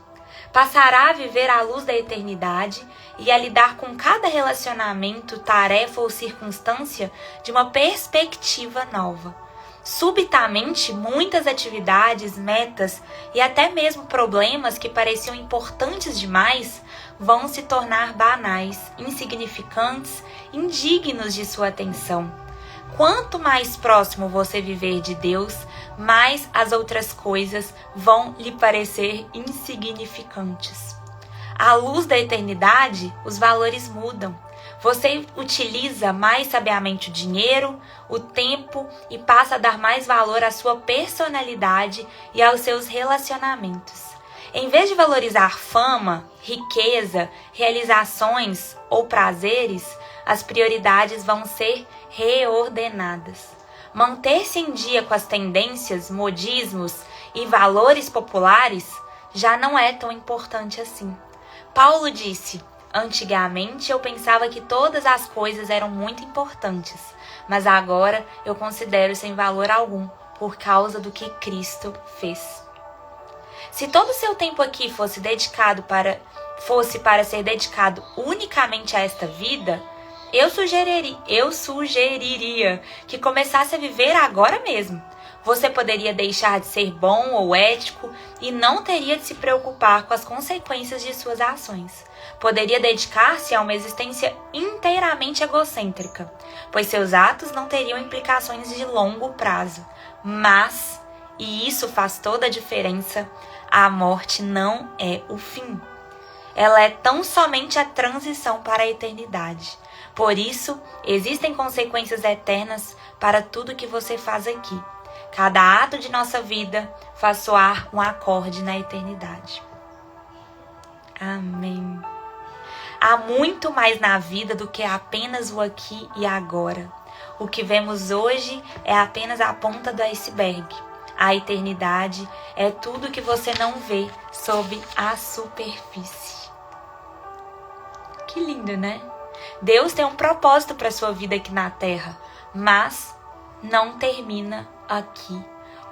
Passará a viver à luz da eternidade e a lidar com cada relacionamento, tarefa ou circunstância de uma perspectiva nova. Subitamente, muitas atividades, metas e até mesmo problemas que pareciam importantes demais vão se tornar banais, insignificantes, indignos de sua atenção. Quanto mais próximo você viver de Deus, mais as outras coisas vão lhe parecer insignificantes. À luz da eternidade, os valores mudam. Você utiliza mais sabiamente o dinheiro, o tempo e passa a dar mais valor à sua personalidade e aos seus relacionamentos. Em vez de valorizar fama, riqueza, realizações ou prazeres, as prioridades vão ser reordenadas. Manter-se em dia com as tendências, modismos e valores populares já não é tão importante assim. Paulo disse: antigamente eu pensava que todas as coisas eram muito importantes, mas agora eu considero sem valor algum, por causa do que Cristo fez. Se todo o seu tempo aqui fosse para ser dedicado unicamente a esta vida, eu sugeriria que começasse a viver agora mesmo. Você poderia deixar de ser bom ou ético e não teria de se preocupar com as consequências de suas ações. Poderia dedicar-se a uma existência inteiramente egocêntrica, pois seus atos não teriam implicações de longo prazo. Mas, e isso faz toda a diferença, a morte não é o fim. Ela é tão somente a transição para a eternidade. Por isso, existem consequências eternas para tudo que você faz aqui. Cada ato de nossa vida faz soar um acorde na eternidade. Amém. Há muito mais na vida do que apenas o aqui e agora. O que vemos hoje é apenas a ponta do iceberg. A eternidade é tudo que você não vê sob a superfície. Que lindo, né? Deus tem um propósito para a sua vida aqui na Terra, mas não termina aqui.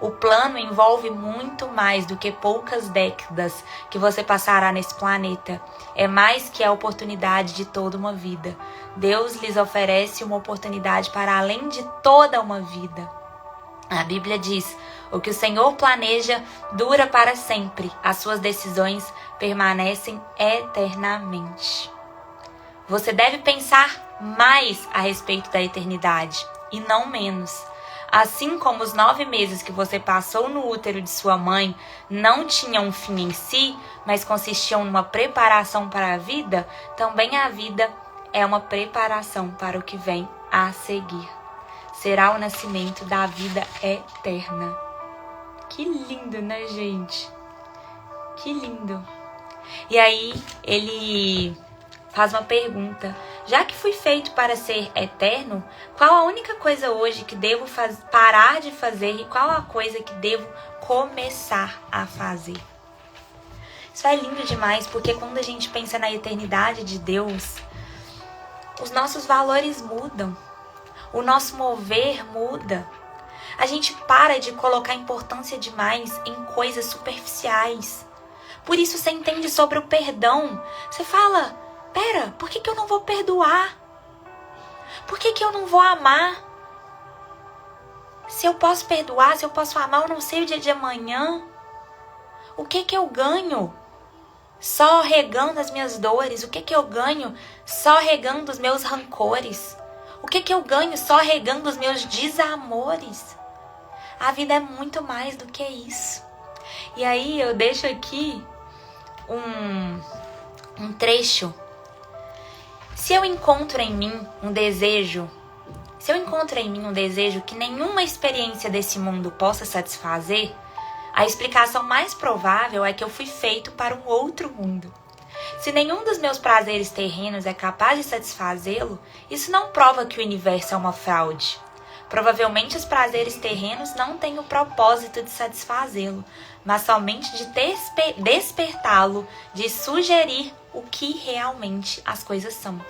O plano envolve muito mais do que poucas décadas que você passará nesse planeta. É mais que a oportunidade de toda uma vida. Deus lhes oferece uma oportunidade para além de toda uma vida. A Bíblia diz: o que o Senhor planeja dura para sempre. As suas decisões permanecem eternamente. Você deve pensar mais a respeito da eternidade e não menos. Assim como os 9 meses que você passou no útero de sua mãe não tinham um fim em si, mas consistiam numa preparação para a vida, também a vida é uma preparação para o que vem a seguir. Será o nascimento da vida eterna. Que lindo, né, gente? Que lindo. E aí, ele faz uma pergunta: já que fui feito para ser eterno, qual a única coisa hoje que devo parar de fazer e qual a coisa que devo começar a fazer? Isso é lindo demais, porque quando a gente pensa na eternidade de Deus, os nossos valores mudam, o nosso mover muda. A gente para de colocar importância demais em coisas superficiais. Por isso você entende sobre o perdão. Você fala: pera, por que eu não vou perdoar? Por que eu não vou amar? Se eu posso perdoar, se eu posso amar, eu não sei o dia de amanhã. O que eu ganho só regando as minhas dores? O que eu ganho só regando os meus rancores? O que eu ganho só regando os meus desamores? A vida é muito mais do que isso. E aí eu deixo aqui um trecho. Se eu encontro em mim um desejo, Se eu encontro em mim um desejo que nenhuma experiência desse mundo possa satisfazer, a explicação mais provável é que eu fui feito para um outro mundo. Se nenhum dos meus prazeres terrenos é capaz de satisfazê-lo, isso não prova que o universo é uma fraude. Provavelmente os prazeres terrenos não têm o propósito de satisfazê-lo, mas somente de despertá-lo, de sugerir o que realmente as coisas são.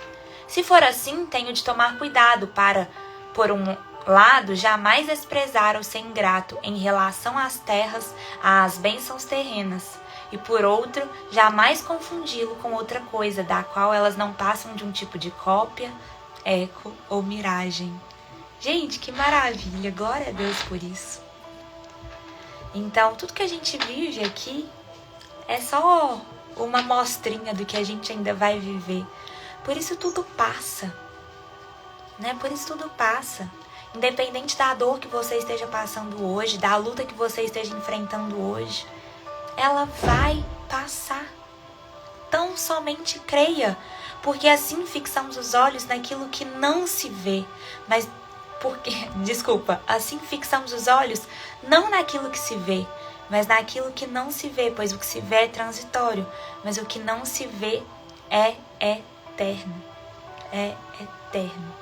Se for assim, tenho de tomar cuidado para, por um lado, jamais desprezar ou ser ingrato em relação às terras, às bênçãos terrenas, e por outro, jamais confundi-lo com outra coisa, da qual elas não passam de um tipo de cópia, eco ou miragem. Gente, que maravilha! Glória a Deus por isso. Então, tudo que a gente vive aqui é só uma amostrinha do que a gente ainda vai viver. Por isso tudo passa, né? Por isso tudo passa. Independente da dor que você esteja passando hoje, da luta que você esteja enfrentando hoje, ela vai passar. Tão somente creia, porque assim fixamos os olhos naquilo que não se vê, mas assim fixamos os olhos não naquilo que se vê, mas naquilo que não se vê, pois o que se vê é transitório, mas o que não se vê é eterno. É eterno.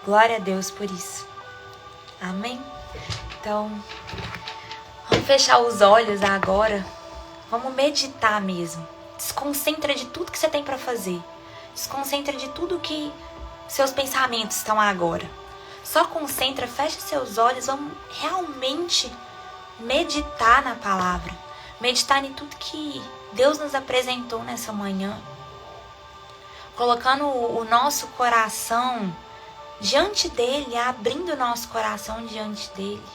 Glória a Deus por isso. Amém? Então, vamos fechar os olhos agora. Vamos meditar mesmo. Desconcentra de tudo que você tem para fazer. Desconcentra de tudo que seus pensamentos estão agora. Só concentra, fecha seus olhos. Vamos realmente meditar na palavra. Meditar em tudo que Deus nos apresentou nessa manhã. Colocando o nosso coração diante dele, abrindo o nosso coração diante dele,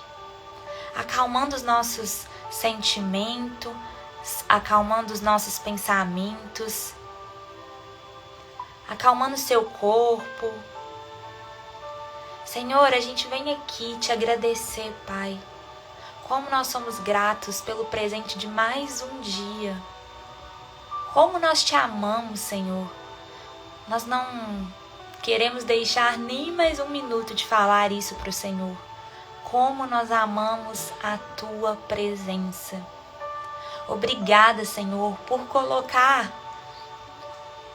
acalmando os nossos sentimentos, acalmando os nossos pensamentos, acalmando o seu corpo. Senhor, a gente vem aqui te agradecer, Pai, como nós somos gratos pelo presente de mais um dia, como nós te amamos, Senhor. Nós não queremos deixar nem mais um minuto de falar isso para o Senhor. Como nós amamos a Tua presença. Obrigada, Senhor, por colocar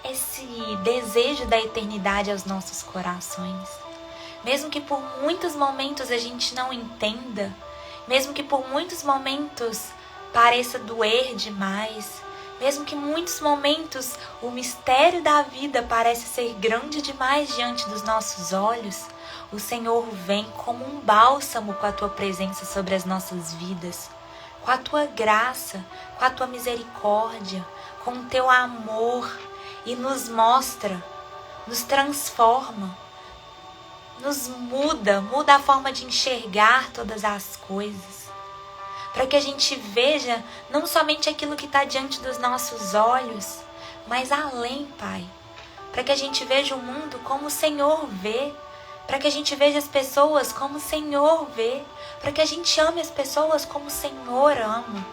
esse desejo da eternidade aos nossos corações. Mesmo que por muitos momentos a gente não entenda, mesmo que por muitos momentos pareça doer demais, mesmo que em muitos momentos o mistério da vida parece ser grande demais diante dos nossos olhos, o Senhor vem como um bálsamo com a Tua presença sobre as nossas vidas, com a Tua graça, com a Tua misericórdia, com o Teu amor, e nos mostra, nos transforma, nos muda a forma de enxergar todas as coisas. Para que a gente veja não somente aquilo que está diante dos nossos olhos, mas além, Pai. Para que a gente veja o mundo como o Senhor vê. Para que a gente veja as pessoas como o Senhor vê. Para que a gente ame as pessoas como o Senhor ama.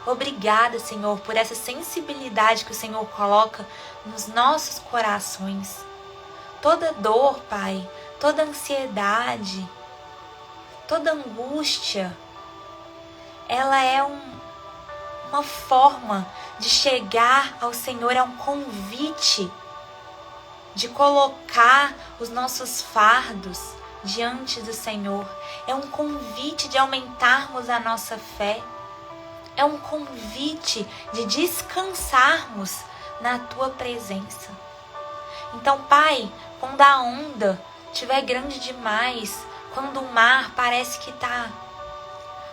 Obrigada, Senhor, por essa sensibilidade que o Senhor coloca nos nossos corações. Toda dor, Pai, toda ansiedade, toda angústia, ela é uma forma de chegar ao Senhor, é um convite de colocar os nossos fardos diante do Senhor. É um convite de aumentarmos a nossa fé. É um convite de descansarmos na Tua presença. Então, Pai, quando a onda estiver grande demais, quando o mar parece que está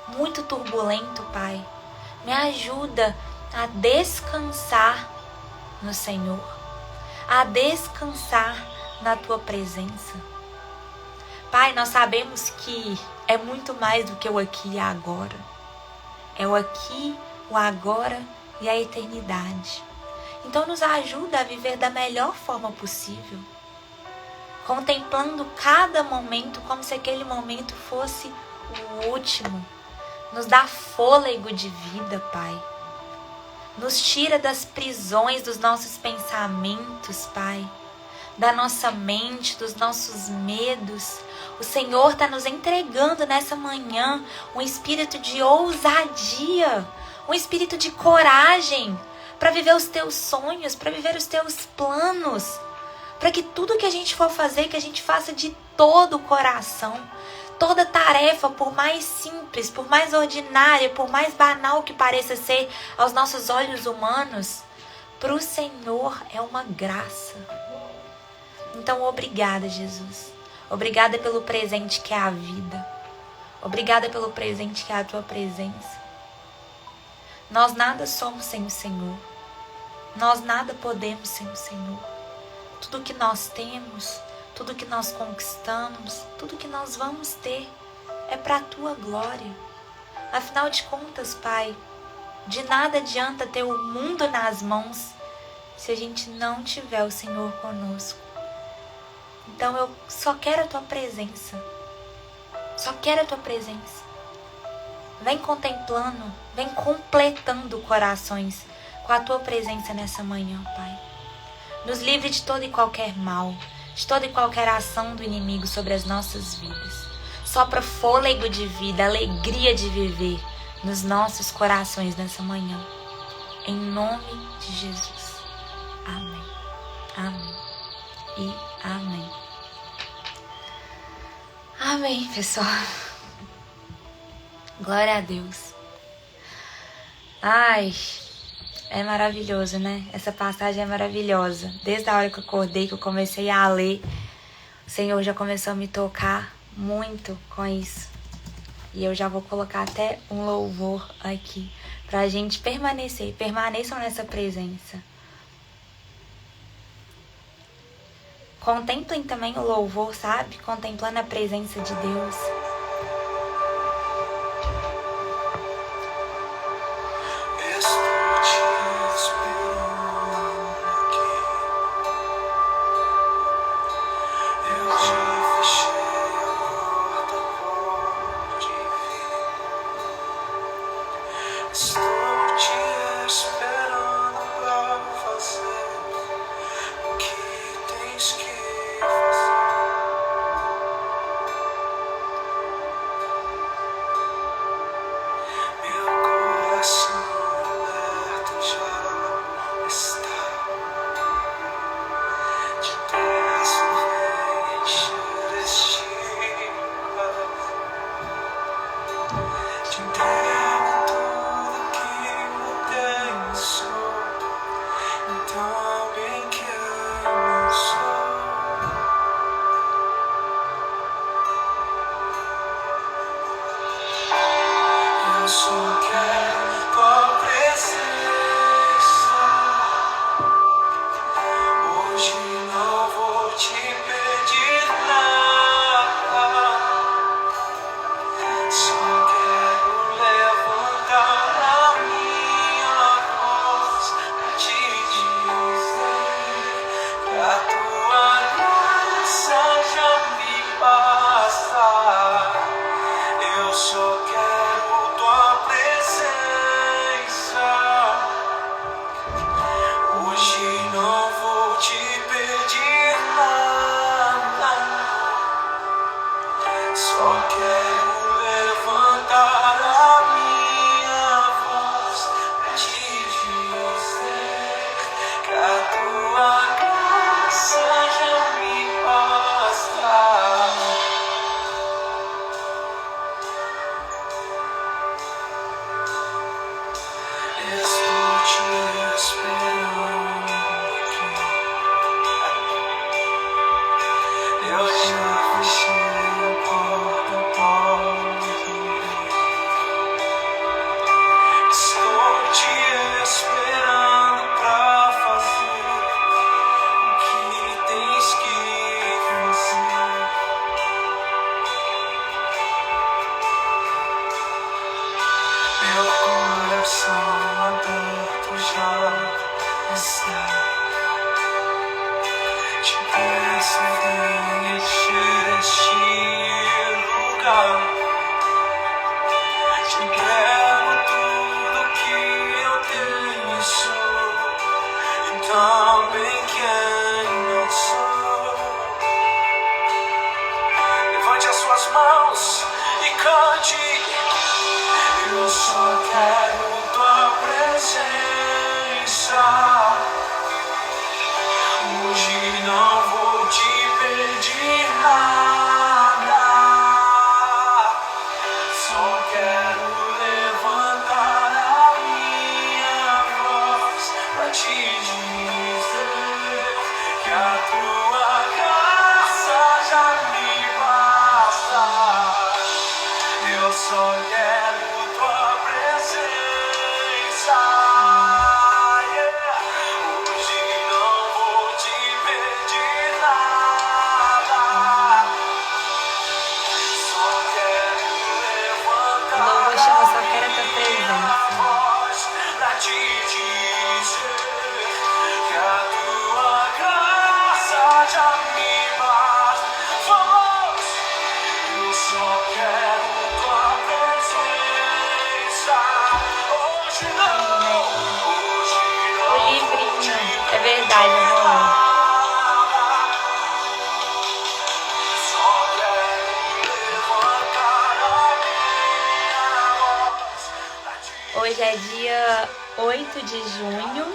muito turbulento, Pai, me ajuda a descansar no Senhor, a descansar na Tua presença. Pai, nós sabemos que é muito mais do que o aqui e agora. É o aqui, o agora e a eternidade. Então nos ajuda a viver da melhor forma possível, contemplando cada momento como se aquele momento fosse o último. Nos dá fôlego de vida, Pai. Nos tira das prisões dos nossos pensamentos, Pai. da nossa mente, dos nossos medos. O Senhor está nos entregando nessa manhã um espírito de ousadia, um espírito de coragem para viver os teus sonhos, para viver os teus planos, para que tudo que a gente for fazer, que a gente faça de todo o coração. Toda tarefa, por mais simples, por mais ordinária, por mais banal que pareça ser aos nossos olhos humanos, para o Senhor é uma graça. Então, obrigada, Jesus. Obrigada pelo presente que é a vida. Obrigada pelo presente que é a tua presença. Nós nada somos sem o Senhor. Nós nada podemos sem o Senhor. Tudo que nós temos, tudo que nós conquistamos, tudo que nós vamos ter é para a tua glória. Afinal de contas, Pai, de nada adianta ter o mundo nas mãos se a gente não tiver o Senhor conosco. Então eu só quero a tua presença. Só quero a tua presença. Vem contemplando, vem completando corações com a tua presença nessa manhã, Pai. Nos livre de todo e qualquer mal, de toda e qualquer ação do inimigo sobre as nossas vidas. Sopra fôlego de vida, alegria de viver nos nossos corações nessa manhã. Em nome de Jesus. Amém. Amém. E amém. Amém, pessoal. Glória a Deus. Ai, é maravilhoso, né? Essa passagem é maravilhosa. Desde a hora que eu acordei, que eu comecei a ler, o Senhor já começou a me tocar muito com isso. E eu já vou colocar até um louvor aqui pra gente permanecer. Permaneçam nessa presença. Contemplem também o louvor, sabe? Contemplando a presença de Deus. Também quem não sou. cante. Eu só quero tua presença. Hoje não vou te pedir nada. Só quero levantar a minha voz pra te dizer que a tua graça já me basta. Eu só quero tua presença. Hoje não vou te pedir nada. Só quero levantar Louvor chama Só Quero a Tua minha Presença. voz pra te dizer que a tua graça já me basta. Vamos! Eu só quero tua presença. Hoje não O vou livrinho, te é verdade, pedir amor. nada. Só quero levantar a minha voz pra te Hoje é dia 8 de junho.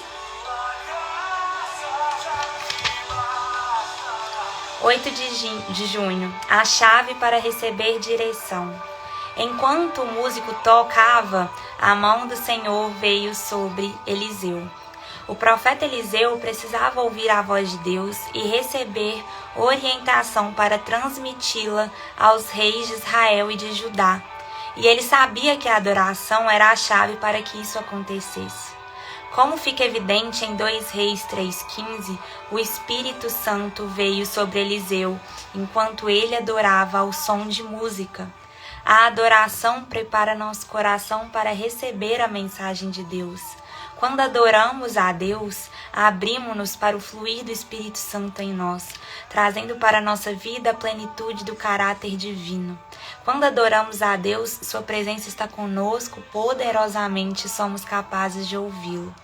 8 de junho, a chave para receber direção. Enquanto o músico tocava, a mão do Senhor veio sobre Eliseu. O profeta Eliseu precisava ouvir a voz de Deus e receber orientação para transmiti-la aos reis de Israel e de Judá. E ele sabia que a adoração era a chave para que isso acontecesse. Como fica evidente em 2 Reis 3,15, o Espírito Santo veio sobre Eliseu, enquanto ele adorava ao som de música. A adoração prepara nosso coração para receber a mensagem de Deus. Quando adoramos a Deus, abrimos-nos para o fluir do Espírito Santo em nós, trazendo para a nossa vida a plenitude do caráter divino. Quando adoramos a Deus, sua presença está conosco poderosamente e somos capazes de ouvi-lo.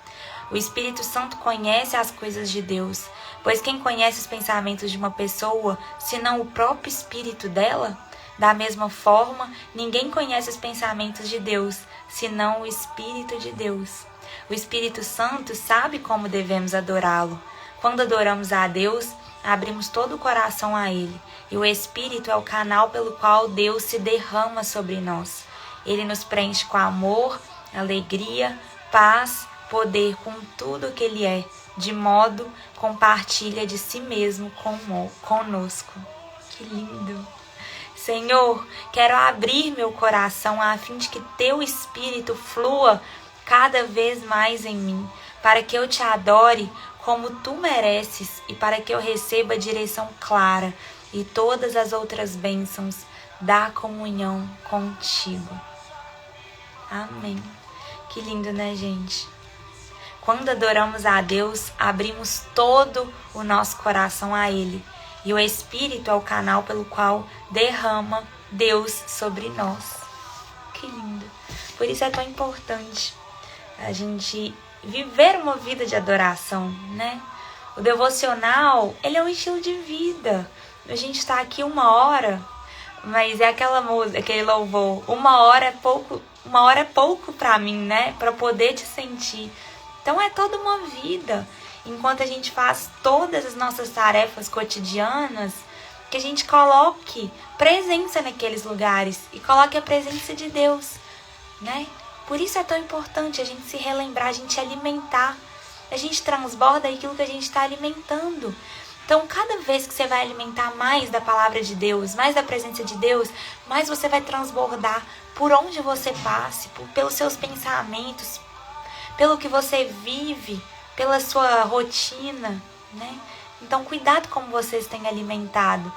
O Espírito Santo conhece as coisas de Deus, pois quem conhece os pensamentos de uma pessoa, senão o próprio Espírito dela? Da mesma forma, ninguém conhece os pensamentos de Deus, senão o Espírito de Deus. O Espírito Santo sabe como devemos adorá-lo. Quando adoramos a Deus, abrimos todo o coração a Ele, e o Espírito é o canal pelo qual Deus se derrama sobre nós. Ele nos preenche com amor, alegria, paz, poder com tudo o que Ele é, de modo compartilha de si mesmo conosco. Que lindo! Senhor, quero abrir meu coração a fim de que Teu Espírito flua cada vez mais em mim, para que eu Te adore como Tu mereces e para que eu receba a direção clara e todas as outras bênçãos da comunhão contigo. Amém. Que lindo, né, gente? Quando adoramos a Deus, abrimos todo o nosso coração a Ele. E o Espírito é o canal pelo qual derrama Deus sobre nós. Que lindo. Por isso é tão importante a gente viver uma vida de adoração, né? O devocional, ele é um estilo de vida. A gente está aqui 1 hora, mas é aquela música, aquele louvor. 1 hora é pouco para mim, né? Para poder te sentir. Então é toda uma vida. Enquanto a gente faz todas as nossas tarefas cotidianas, que a gente coloque presença naqueles lugares e coloque a presença de Deus, né? Por isso é tão importante a gente se relembrar, a gente alimentar. A gente transborda aquilo que a gente está alimentando. Então, cada vez que você vai alimentar mais da palavra de Deus, mais da presença de Deus, mais você vai transbordar por onde você passe, pelos seus pensamentos, pelo que você vive, pela sua rotina, né? Então, cuidado como vocês têm alimentado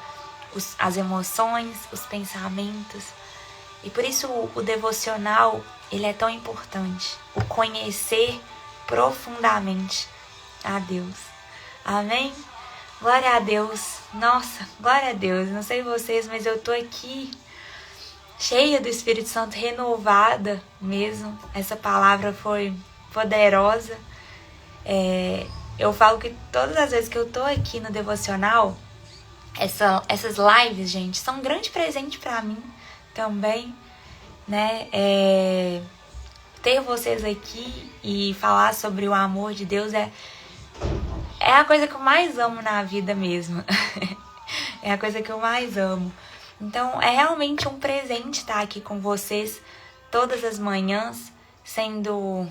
as emoções, os pensamentos. E por isso o devocional, ele é tão importante. O conhecer profundamente a Deus. Amém? Glória a Deus. Nossa, glória a Deus. Não sei vocês, mas eu tô aqui cheia do Espírito Santo, renovada mesmo. Essa palavra foi poderosa. Eu falo que todas as vezes que eu tô aqui no devocional, essas lives, gente, são um grande presente pra mim, também, né? Ter vocês aqui e falar sobre o amor de Deus é a coisa que eu mais amo na vida mesmo. É a coisa que eu mais amo. Então, é realmente um presente estar aqui com vocês todas as manhãs, sendo,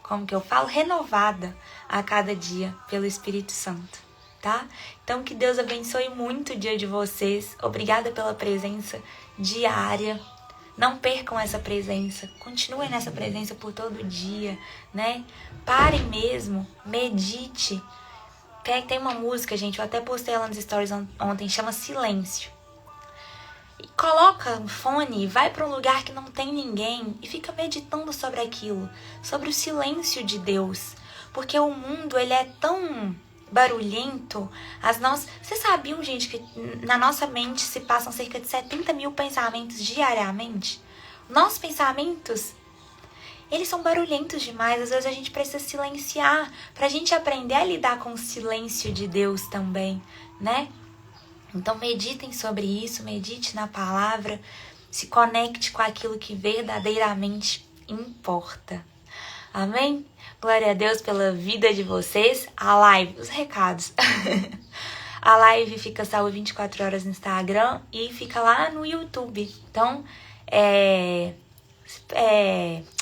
como que eu falo? Renovada a cada dia pelo Espírito Santo, tá? Então, que Deus abençoe muito o dia de vocês. Obrigada pela presença diária. Não percam essa presença. Continuem nessa presença por todo dia, né? Parem mesmo, medite. Tem uma música, gente, eu até postei ela nos stories ontem, chama Silêncio. E coloca um fone, vai para um lugar que não tem ninguém e fica meditando sobre aquilo, sobre o silêncio de Deus. Porque o mundo, ele é tão barulhento. Vocês sabiam, gente, que na nossa mente se passam cerca de 70 mil pensamentos diariamente? Nossos pensamentos, eles são barulhentos demais. Às vezes a gente precisa silenciar pra gente aprender a lidar com o silêncio de Deus também, né? Então meditem sobre isso, medite na palavra, se conecte com aquilo que verdadeiramente importa. Amém? Glória a Deus pela vida de vocês. A live, os recados. A live fica salva 24 horas no Instagram e fica lá no YouTube. Então,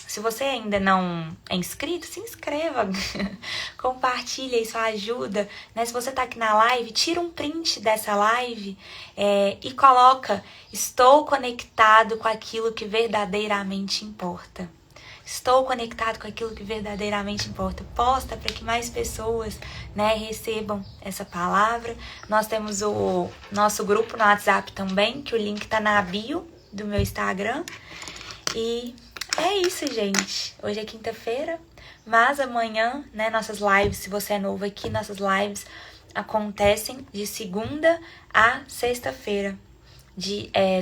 se você ainda não é inscrito, se inscreva. Compartilha, isso ajuda, né? Se você tá aqui na live, tira um print dessa live e coloca: estou conectado com aquilo que verdadeiramente importa. Estou conectado com aquilo que verdadeiramente importa. Posta para que mais pessoas, né, recebam essa palavra. Nós temos o nosso grupo no WhatsApp também, que o link tá na bio do meu Instagram. E é isso, gente. Hoje é quinta-feira, mas amanhã, né, nossas lives, se você é novo aqui, nossas lives acontecem de segunda a sexta-feira,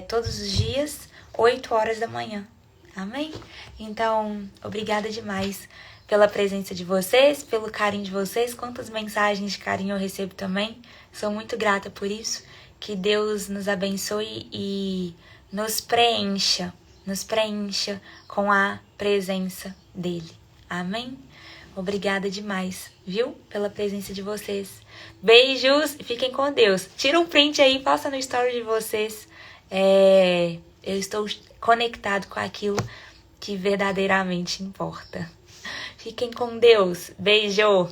todos os dias, 8 horas da manhã. Amém? Então, obrigada demais pela presença de vocês, pelo carinho de vocês. Quantas mensagens de carinho eu recebo também. Sou muito grata por isso. Que Deus nos abençoe e nos preencha com a presença dele. Amém? Obrigada demais, viu? Pela presença de vocês. Beijos e fiquem com Deus. Tira um print aí, posta no story de vocês. Eu estou conectado com aquilo que verdadeiramente importa. Fiquem com Deus. Beijo!